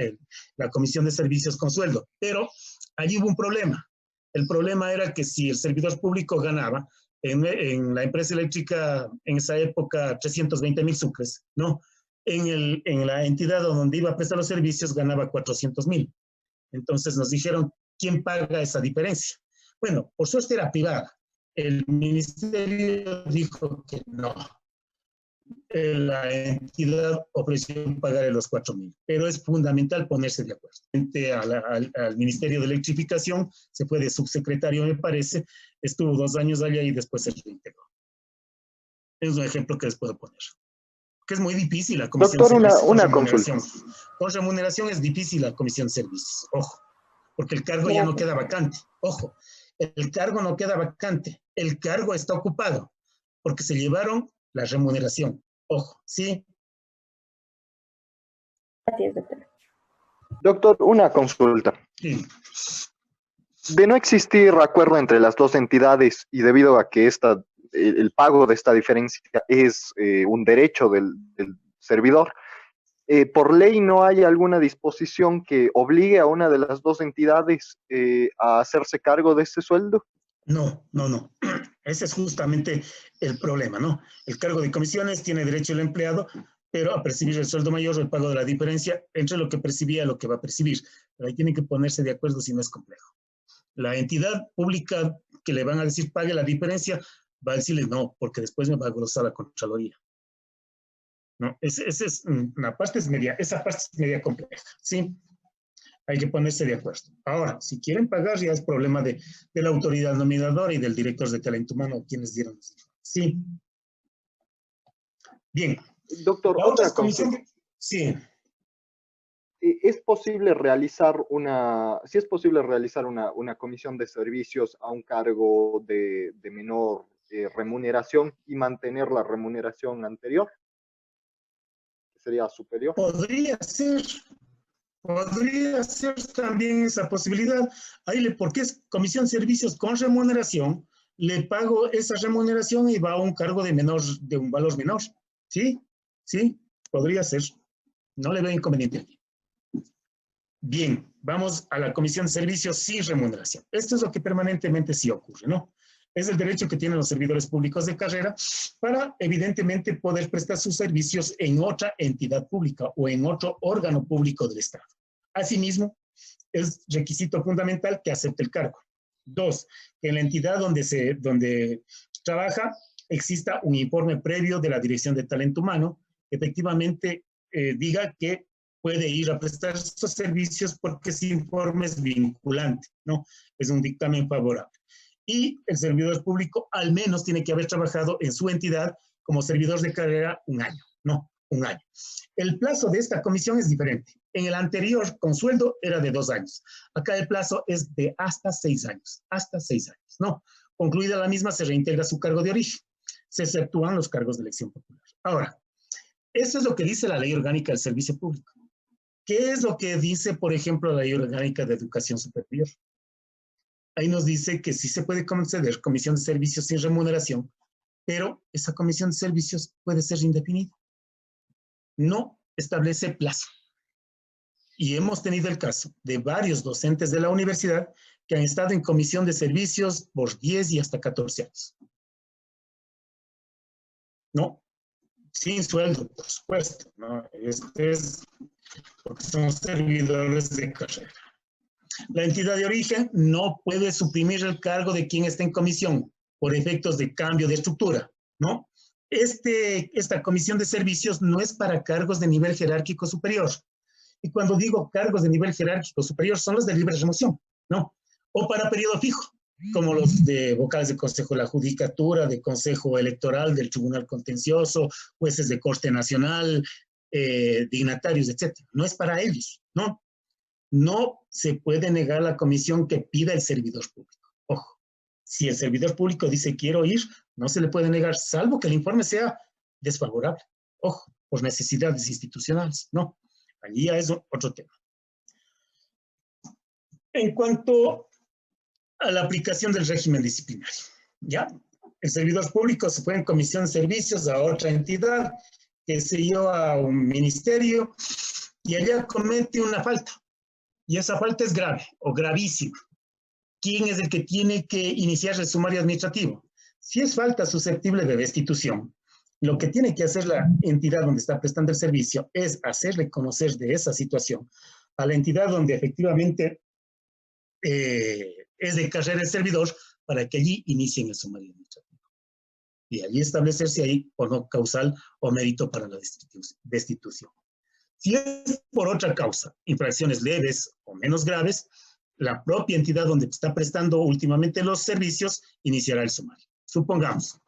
la comisión de servicios con sueldo. Pero allí hubo un problema. El problema era que si el servidor público ganaba, en la empresa eléctrica en esa época 320,000 sucres, ¿no? En la entidad donde iba a prestar los servicios ganaba 400,000. Entonces nos dijeron, ¿quién paga esa diferencia? Bueno, por suerte era privada. El ministerio dijo que no. La entidad ofreció pagar los 4,000, pero es fundamental ponerse de acuerdo. Al Ministerio de Electrificación, se fue de subsecretario, me parece, estuvo 2 años allá y después se reintegró. Es un ejemplo que les puedo poner. Que es muy difícil la comisión Doctor, de servicios. una consulta. Con remuneración es difícil la comisión de servicios, ojo, porque el cargo ya no queda vacante, ojo, el cargo no queda vacante, el cargo está ocupado, porque se llevaron la remuneración. Ojo, ¿sí? Gracias, doctor. Doctor, una consulta. Sí. De no existir acuerdo entre las dos entidades y debido a que el pago de esta diferencia es un derecho del servidor, ¿por ley no hay alguna disposición que obligue a una de las dos entidades a hacerse cargo de ese sueldo? No. Ese es justamente el problema, ¿no? El cargo de comisiones tiene derecho el empleado, pero a percibir el sueldo mayor o el pago de la diferencia entre lo que percibía y lo que va a percibir. Pero ahí tienen que ponerse de acuerdo si no es complejo. La entidad pública que le van a decir pague la diferencia, va a decirle no, porque después me va a glosar la Contraloría. ¿No? Esa parte es media compleja, ¿sí? Hay que ponerse de acuerdo. Ahora, si quieren pagar, ya es problema de la autoridad nominadora y del director de talento humano, quienes dieron los informes. Sí. Bien. Doctor, la otra comisión. Sí. ¿Es posible realizar una comisión de servicios a un cargo de menor remuneración y mantener la remuneración anterior? ¿Sería superior? Podría ser también esa posibilidad. Porque es comisión de servicios con remuneración, le pago esa remuneración y va a un cargo de un valor menor. ¿Sí? Sí, podría ser. No le veo inconveniente aquí. Bien, vamos a la comisión de servicios sin remuneración. Esto es lo que permanentemente sí ocurre, ¿no? Es el derecho que tienen los servidores públicos de carrera para, evidentemente, poder prestar sus servicios en otra entidad pública o en otro órgano público del Estado. Asimismo, es requisito fundamental que acepte el cargo. 2, que en la entidad donde trabaja exista un informe previo de la Dirección de Talento Humano que efectivamente diga que puede ir a prestar estos servicios porque ese informe es vinculante, ¿no? Es un dictamen favorable. Y el servidor público al menos tiene que haber trabajado en su entidad como servidor de carrera un año, ¿no? Un año. El plazo de esta comisión es diferente. En el anterior, con sueldo, era de 2 años. Acá el plazo es de hasta 6 años. Hasta 6 años, ¿no? Concluida la misma, se reintegra su cargo de origen. Se exceptúan los cargos de elección popular. Ahora, eso es lo que dice la Ley Orgánica del Servicio Público. ¿Qué es lo que dice, por ejemplo, la Ley Orgánica de Educación Superior? Ahí nos dice que sí se puede conceder comisión de servicios sin remuneración pero esa comisión de servicios puede ser indefinida. No establece plazo. Y hemos tenido el caso de varios docentes de la universidad que han estado en comisión de servicios por 10 y hasta 14 años. ¿No? Sin sueldo, por supuesto, ¿no? Este es porque son servidores de carrera. La entidad de origen no puede suprimir el cargo de quien está en comisión por efectos de cambio de estructura, ¿no? Esta comisión de servicios no es para cargos de nivel jerárquico superior. Y cuando digo cargos de nivel jerárquico superior, son los de libre remoción, ¿no? O para periodo fijo, como los de vocales de Consejo de la Judicatura, de Consejo Electoral, del Tribunal Contencioso, jueces de Corte Nacional, dignatarios, etc. No es para ellos, ¿no? No se puede negar la comisión que pida el servidor público. Ojo, si el servidor público dice quiero ir, no se le puede negar, salvo que el informe sea desfavorable. Ojo, por necesidades institucionales, ¿no? Allí ya es otro tema. En cuanto a la aplicación del régimen disciplinario, ¿ya? El servidor público se fue en comisión de servicios a otra entidad, que se dio a un ministerio, y allá comete una falta. Y esa falta es grave o gravísima. ¿Quién es el que tiene que iniciar el sumario administrativo? Si es falta susceptible de destitución, lo que tiene que hacer la entidad donde está prestando el servicio es hacerle conocer de esa situación a la entidad donde efectivamente es de carrera el servidor para que allí inicien el sumario administrativo. Y allí establecer si hay o no causal o mérito para la destitución. Si es por otra causa, infracciones leves o menos graves, la propia entidad donde está prestando últimamente los servicios iniciará el sumario. Supongamos,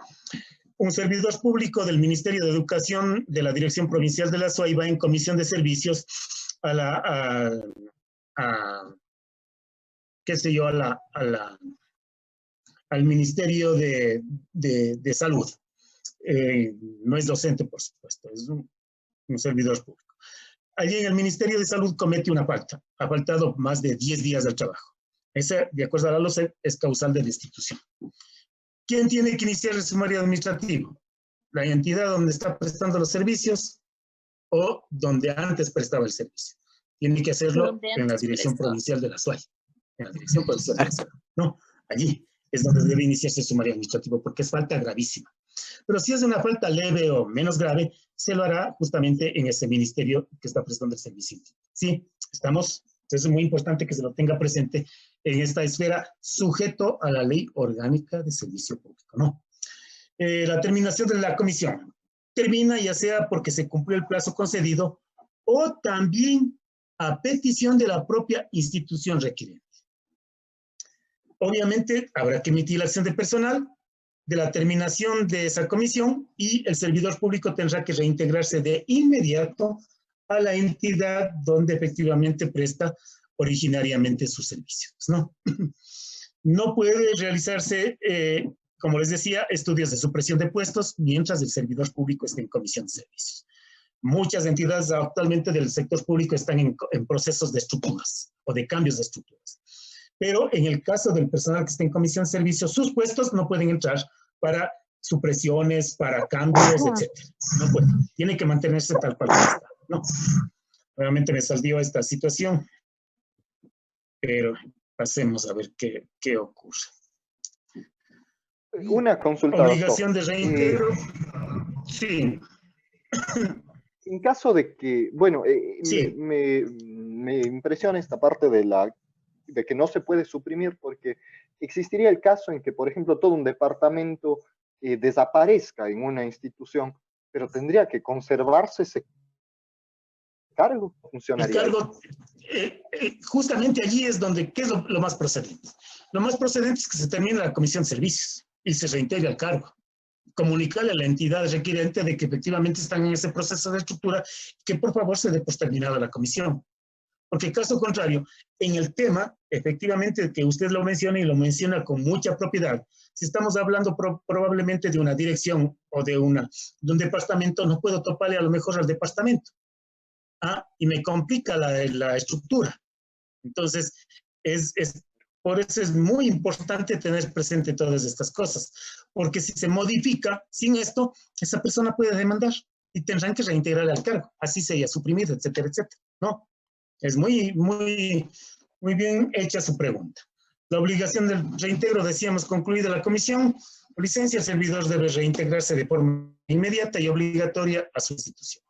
un servidor público del Ministerio de Educación de la Dirección Provincial de la SUAY va en comisión de servicios al Ministerio de Salud. No es docente, por supuesto, es un servidor público. Allí en el Ministerio de Salud comete una falta. Ha faltado más de 10 días del trabajo. Esa, de acuerdo a la LOCEP, es causal de destitución. ¿Quién tiene que iniciar el sumario administrativo? ¿La entidad donde está prestando los servicios o donde antes prestaba el servicio? Tiene que hacerlo en la Dirección Provincial de la SUAY. En la Dirección Provincial de la SUAY. No, allí es donde debe iniciarse el sumario administrativo porque es falta gravísima. Pero si es una falta leve o menos grave, se lo hará justamente en ese ministerio que está prestando el servicio. Sí, estamos, es muy importante que se lo tenga presente en esta esfera, sujeto a la Ley Orgánica de Servicio Público, ¿no? La terminación de la comisión termina ya sea porque se cumplió el plazo concedido o también a petición de la propia institución requiriente. Obviamente habrá que emitir la acción de personal de la terminación de esa comisión y el servidor público tendrá que reintegrarse de inmediato a la entidad donde efectivamente presta originariamente sus servicios, ¿no? No puede realizarse, como les decía, estudios de supresión de puestos mientras el servidor público esté en comisión de servicios. Muchas entidades actualmente del sector público están en procesos de estructuras o de cambios de estructuras. Pero en el caso del personal que está en comisión de servicios, sus puestos no pueden entrar para supresiones, para cambios, etc. No puede. Tiene que mantenerse tal cual como está, ¿no? Nuevamente me salió esta situación, pero pasemos a ver qué ocurre. Una consulta, obligación doctor. De reintegro. Sí. En caso de que, bueno, sí. me impresiona esta parte de que no se puede suprimir porque existiría el caso en que, por ejemplo, todo un departamento desaparezca en una institución, pero tendría que conservarse ese cargo. ¿Funcionaría? El cargo, justamente allí es donde, ¿qué es lo más procedente? Lo más procedente es que se termine la comisión de servicios y se reintegre al cargo. Comunicarle a la entidad requiriente de que efectivamente están en ese proceso de estructura, que por favor se dé por terminada la comisión. Porque caso contrario, en el tema, efectivamente, que usted lo menciona y lo menciona con mucha propiedad, si estamos hablando probablemente de una dirección o de un departamento, no puedo toparle a lo mejor al departamento. Y me complica la estructura. Entonces, por eso es muy importante tener presente todas estas cosas, porque si se modifica sin esto, esa persona puede demandar y tendrán que reintegrar al cargo, así se haya suprimido, etcétera, etcétera, ¿no? Es muy bien hecha su pregunta. La obligación del reintegro, decíamos, concluida la comisión, por licencia, el servidor debe reintegrarse de forma inmediata y obligatoria a su institución.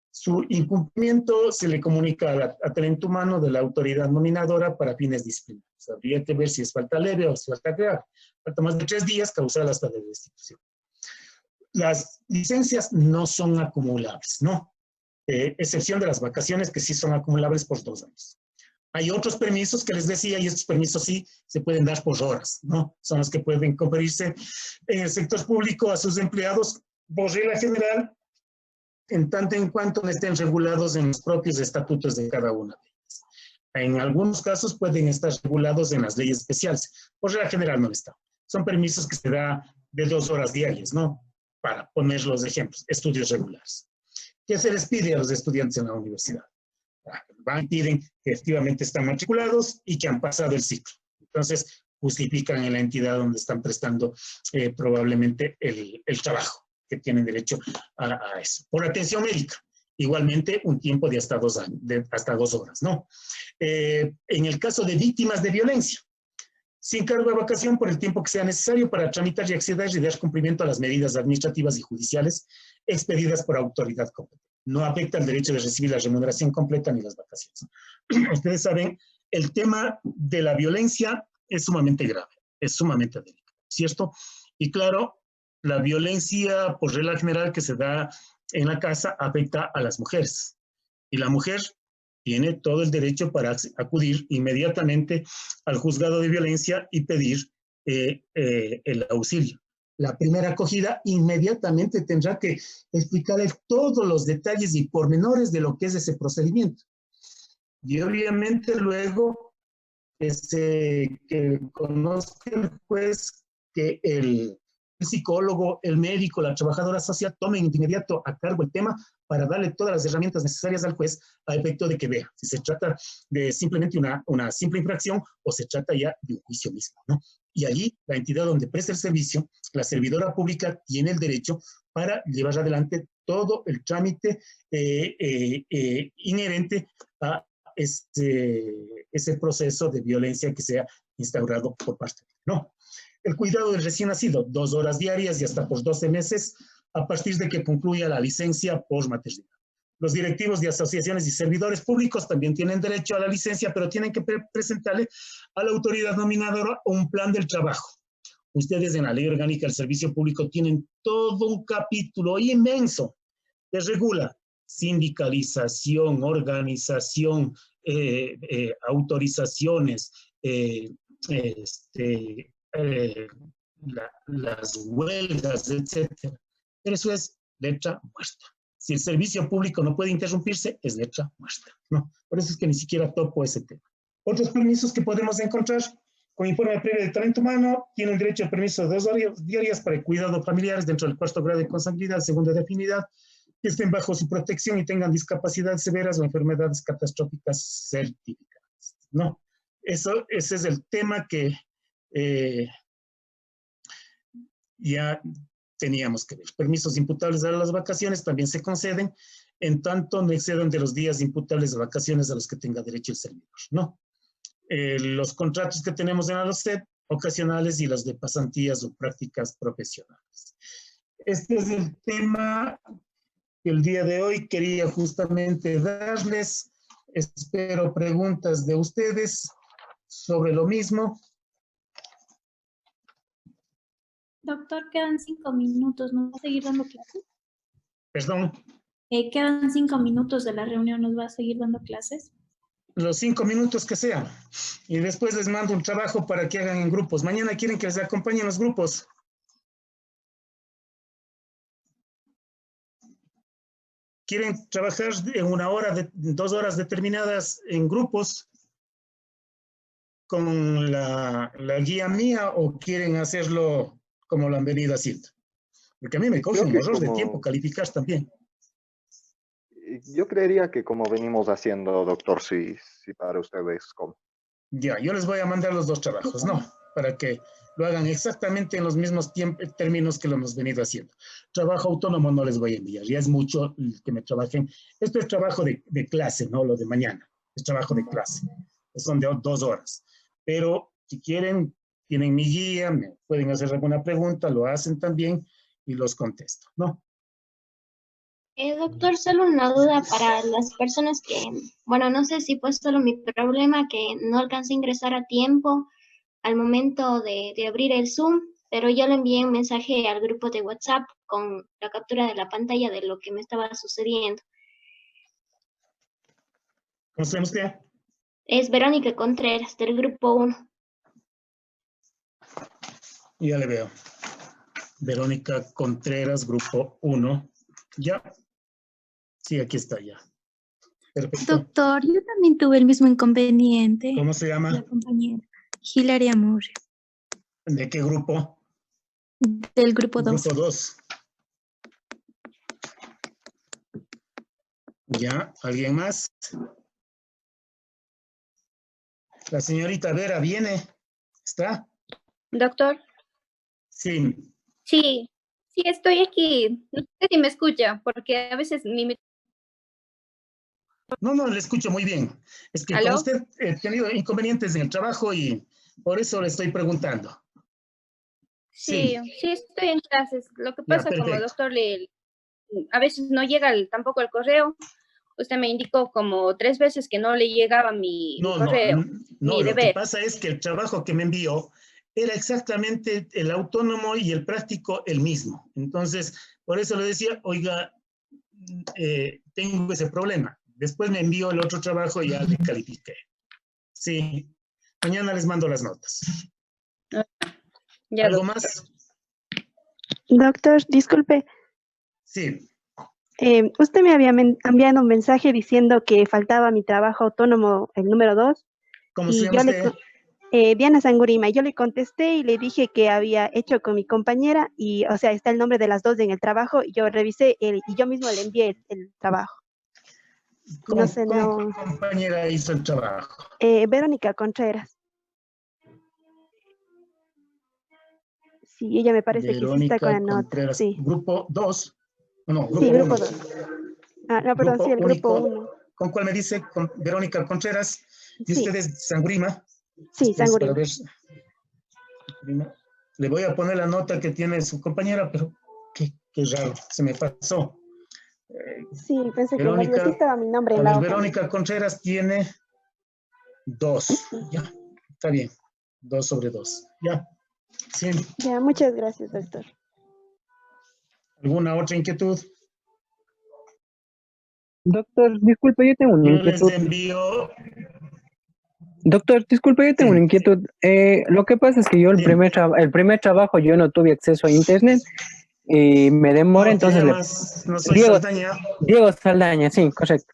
Su incumplimiento se le comunica a talento humano de la autoridad nominadora para fines disciplinarios. Habría que ver si es falta leve o si es falta grave. Falta más de 3 días, causal hasta de destitución. Las licencias no son acumulables, ¿no? Excepción de las vacaciones que sí son acumulables por 2 años. Hay otros permisos que les decía, y estos permisos sí se pueden dar por horas, ¿no? Son los que pueden conferirse en el sector público a sus empleados por regla general, en tanto en cuanto no estén regulados en los propios estatutos de cada una de ellas. En algunos casos pueden estar regulados en las leyes especiales. Por regla general no está. Son permisos que se da de 2 horas diarias, ¿no? Para poner los ejemplos, estudios regulares. ¿Qué se les pide a los estudiantes en la universidad? Piden que efectivamente están matriculados y que han pasado el ciclo. Entonces, justifican en la entidad donde están prestando probablemente el trabajo, que tienen derecho a eso. Por atención médica, igualmente un tiempo de hasta 2 años, hasta 2 horas, ¿no? En el caso de víctimas de violencia, sin cargo de vacación por el tiempo que sea necesario para tramitar y acceder y dar cumplimiento a las medidas administrativas y judiciales expedidas por autoridad competente. No afecta el derecho de recibir la remuneración completa ni las vacaciones. Ustedes saben, el tema de la violencia es sumamente grave, es sumamente delicado, ¿cierto? Y claro, la violencia por regla general que se da en la casa afecta a las mujeres. Y la mujer tiene todo el derecho para acudir inmediatamente al juzgado de violencia y pedir el auxilio. La primera acogida inmediatamente tendrá que explicarle todos los detalles y pormenores de lo que es ese procedimiento. Y obviamente luego que conozca el juez que el psicólogo, el médico, la trabajadora social tomen de inmediato a cargo el tema para darle todas las herramientas necesarias al juez a efecto de que vea si se trata de simplemente una simple infracción o se trata ya de un juicio mismo, ¿no? Y allí la entidad donde presta el servicio, la servidora pública, tiene el derecho para llevar adelante todo el trámite inherente a ese proceso de violencia que sea instaurado por parte de él, ¿no? El cuidado del recién nacido, 2 horas diarias y hasta por 12 meses a partir de que concluya la licencia por maternidad. Los directivos de asociaciones y servidores públicos también tienen derecho a la licencia, pero tienen que presentarle a la autoridad nominadora un plan del trabajo. Ustedes en la Ley Orgánica del Servicio Público tienen todo un capítulo inmenso que regula sindicalización, organización, autorizaciones, las huelgas, etcétera. Pero eso es letra muerta. Si el servicio público no puede interrumpirse, es letra muerta, ¿no? Por eso es que ni siquiera toco ese tema. Otros permisos que podemos encontrar con informe previo de talento humano tienen derecho al permiso de 2 horas diarias para el cuidado familiares dentro del 4º grado de consanguinidad, segunda de afinidad, que estén bajo su protección y tengan discapacidades severas o enfermedades catastróficas certificadas, ¿no? Ese es el tema que ya teníamos que ver. Permisos imputables a las vacaciones también se conceden, en tanto no excedan de los días imputables de vacaciones a los que tenga derecho el servidor, ¿no? Los contratos que tenemos en la LOCEP, ocasionales, y los de pasantías o prácticas profesionales. Este es el tema que el día de hoy quería justamente darles. Espero preguntas de ustedes sobre lo mismo. Doctor, quedan 5 minutos. ¿Nos va a seguir dando clases? Perdón. Quedan 5 minutos de la reunión. ¿Nos va a seguir dando clases? Los 5 minutos que sean. Y después les mando un trabajo para que hagan en grupos. Mañana quieren que les acompañen los grupos. ¿Quieren trabajar en 1 hora, 2 horas determinadas en grupos con la guía mía, o quieren hacerlo como lo han venido haciendo? Porque a mí me coge un error de tiempo calificar también. Yo creería que como venimos haciendo, doctor, si para ustedes como. Ya, yo les voy a mandar los 2 trabajos, ¿no? para que lo hagan exactamente en los mismos términos que lo hemos venido haciendo. Trabajo autónomo no les voy a enviar, ya es mucho que me trabajen. Esto es trabajo de clase, no lo de mañana, es trabajo de clase, son de 2 horas. Pero si quieren, tienen mi guía, me pueden hacer alguna pregunta, lo hacen también y los contesto, ¿no? Doctor, solo una duda para las personas que, bueno, no sé si fue solo mi problema que no alcancé a ingresar a tiempo al momento de abrir el Zoom, pero yo le envié un mensaje al grupo de WhatsApp con la captura de la pantalla de lo que me estaba sucediendo. ¿Cómo se llama usted? Es Verónica Contreras, del grupo 1. Ya le veo. Verónica Contreras, grupo 1. Ya. Sí, aquí está ya. Perfecto. Doctor, yo también tuve el mismo inconveniente. ¿Cómo se llama? La compañera. Hilaria Moore. ¿De qué grupo? Del grupo 2. Grupo 2. Ya, ¿alguien más? La señorita Vera viene. ¿Está? Doctor. Sí. Sí, estoy aquí. No sé si me escucha, porque a veces No, le escucho muy bien. Es que ¿Aló? con usted he tenido inconvenientes en el trabajo y por eso le estoy preguntando. Sí, estoy en clases. Lo que Ya, pasa, como perfecto. doctor, a veces no llega tampoco el correo. Usted me indicó como 3 veces que no le llegaba mi correo, mi lo que deber. pasa es que el trabajo que me envió era exactamente el autónomo y el práctico el mismo. Entonces, por eso le decía, oiga, tengo ese problema. Después me envió el otro trabajo y ya le califiqué. Sí, mañana les mando las notas. Ya, ¿Algo doctor. más? Doctor, disculpe. Sí. Usted me había enviado un mensaje diciendo que faltaba mi trabajo autónomo, el número 2. ¿Cómo se llama usted? Diana Sangurima. Yo le contesté y le dije que había hecho con mi compañera y, o sea, está el nombre de las dos en el trabajo. Y yo revisé y yo mismo le envié el trabajo. ¿Con qué compañera hizo el trabajo? Verónica Contreras. Sí, ella me parece que sí está con la nota. Contreras, Sí. Grupo 2. No, grupo 1. Sí, grupo 2. Ah, no, perdón, sí, el grupo 1. ¿Con cuál me dice? Con Verónica Contreras. ¿Y sí. usted es Sangurima? Sí, Sangurima. Le voy a poner la nota que tiene su compañera, pero qué raro, se me pasó. Sí, pensé Verónica, que no estaba mi nombre en a la ver, hoja. Verónica Contreras tiene 2. Ya, está bien. 2/2. Ya. Sí. Ya, muchas gracias, doctor. ¿Alguna otra inquietud? Doctor, disculpe, yo tengo una inquietud. Les envío... Doctor, disculpe, yo tengo una inquietud. Lo que pasa es que yo el primer trabajo yo no tuve acceso a internet y me demoré, entonces... No soy Saldaña. Diego Saldaña, sí, correcto.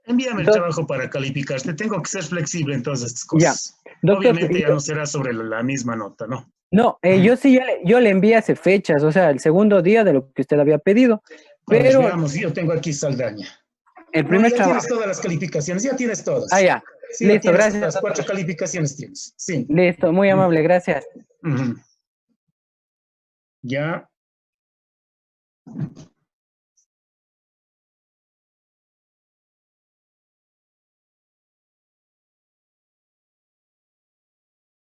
Envíame el trabajo para calificarte. Tengo que ser flexible en todas estas cosas. Ya. Doctor, obviamente ya no será sobre la misma nota, ¿no? No, yo sí, yo le envié hace fechas, o sea, el segundo día de lo que usted había pedido. Pero veamos, yo tengo aquí Saldaña. El primer ya trabajo. Tienes todas las calificaciones, ya tienes todas. Ah, ya. Sí, listo, ya gracias. Las 4 calificaciones tienes. Sí. Listo, muy amable, gracias. Ya.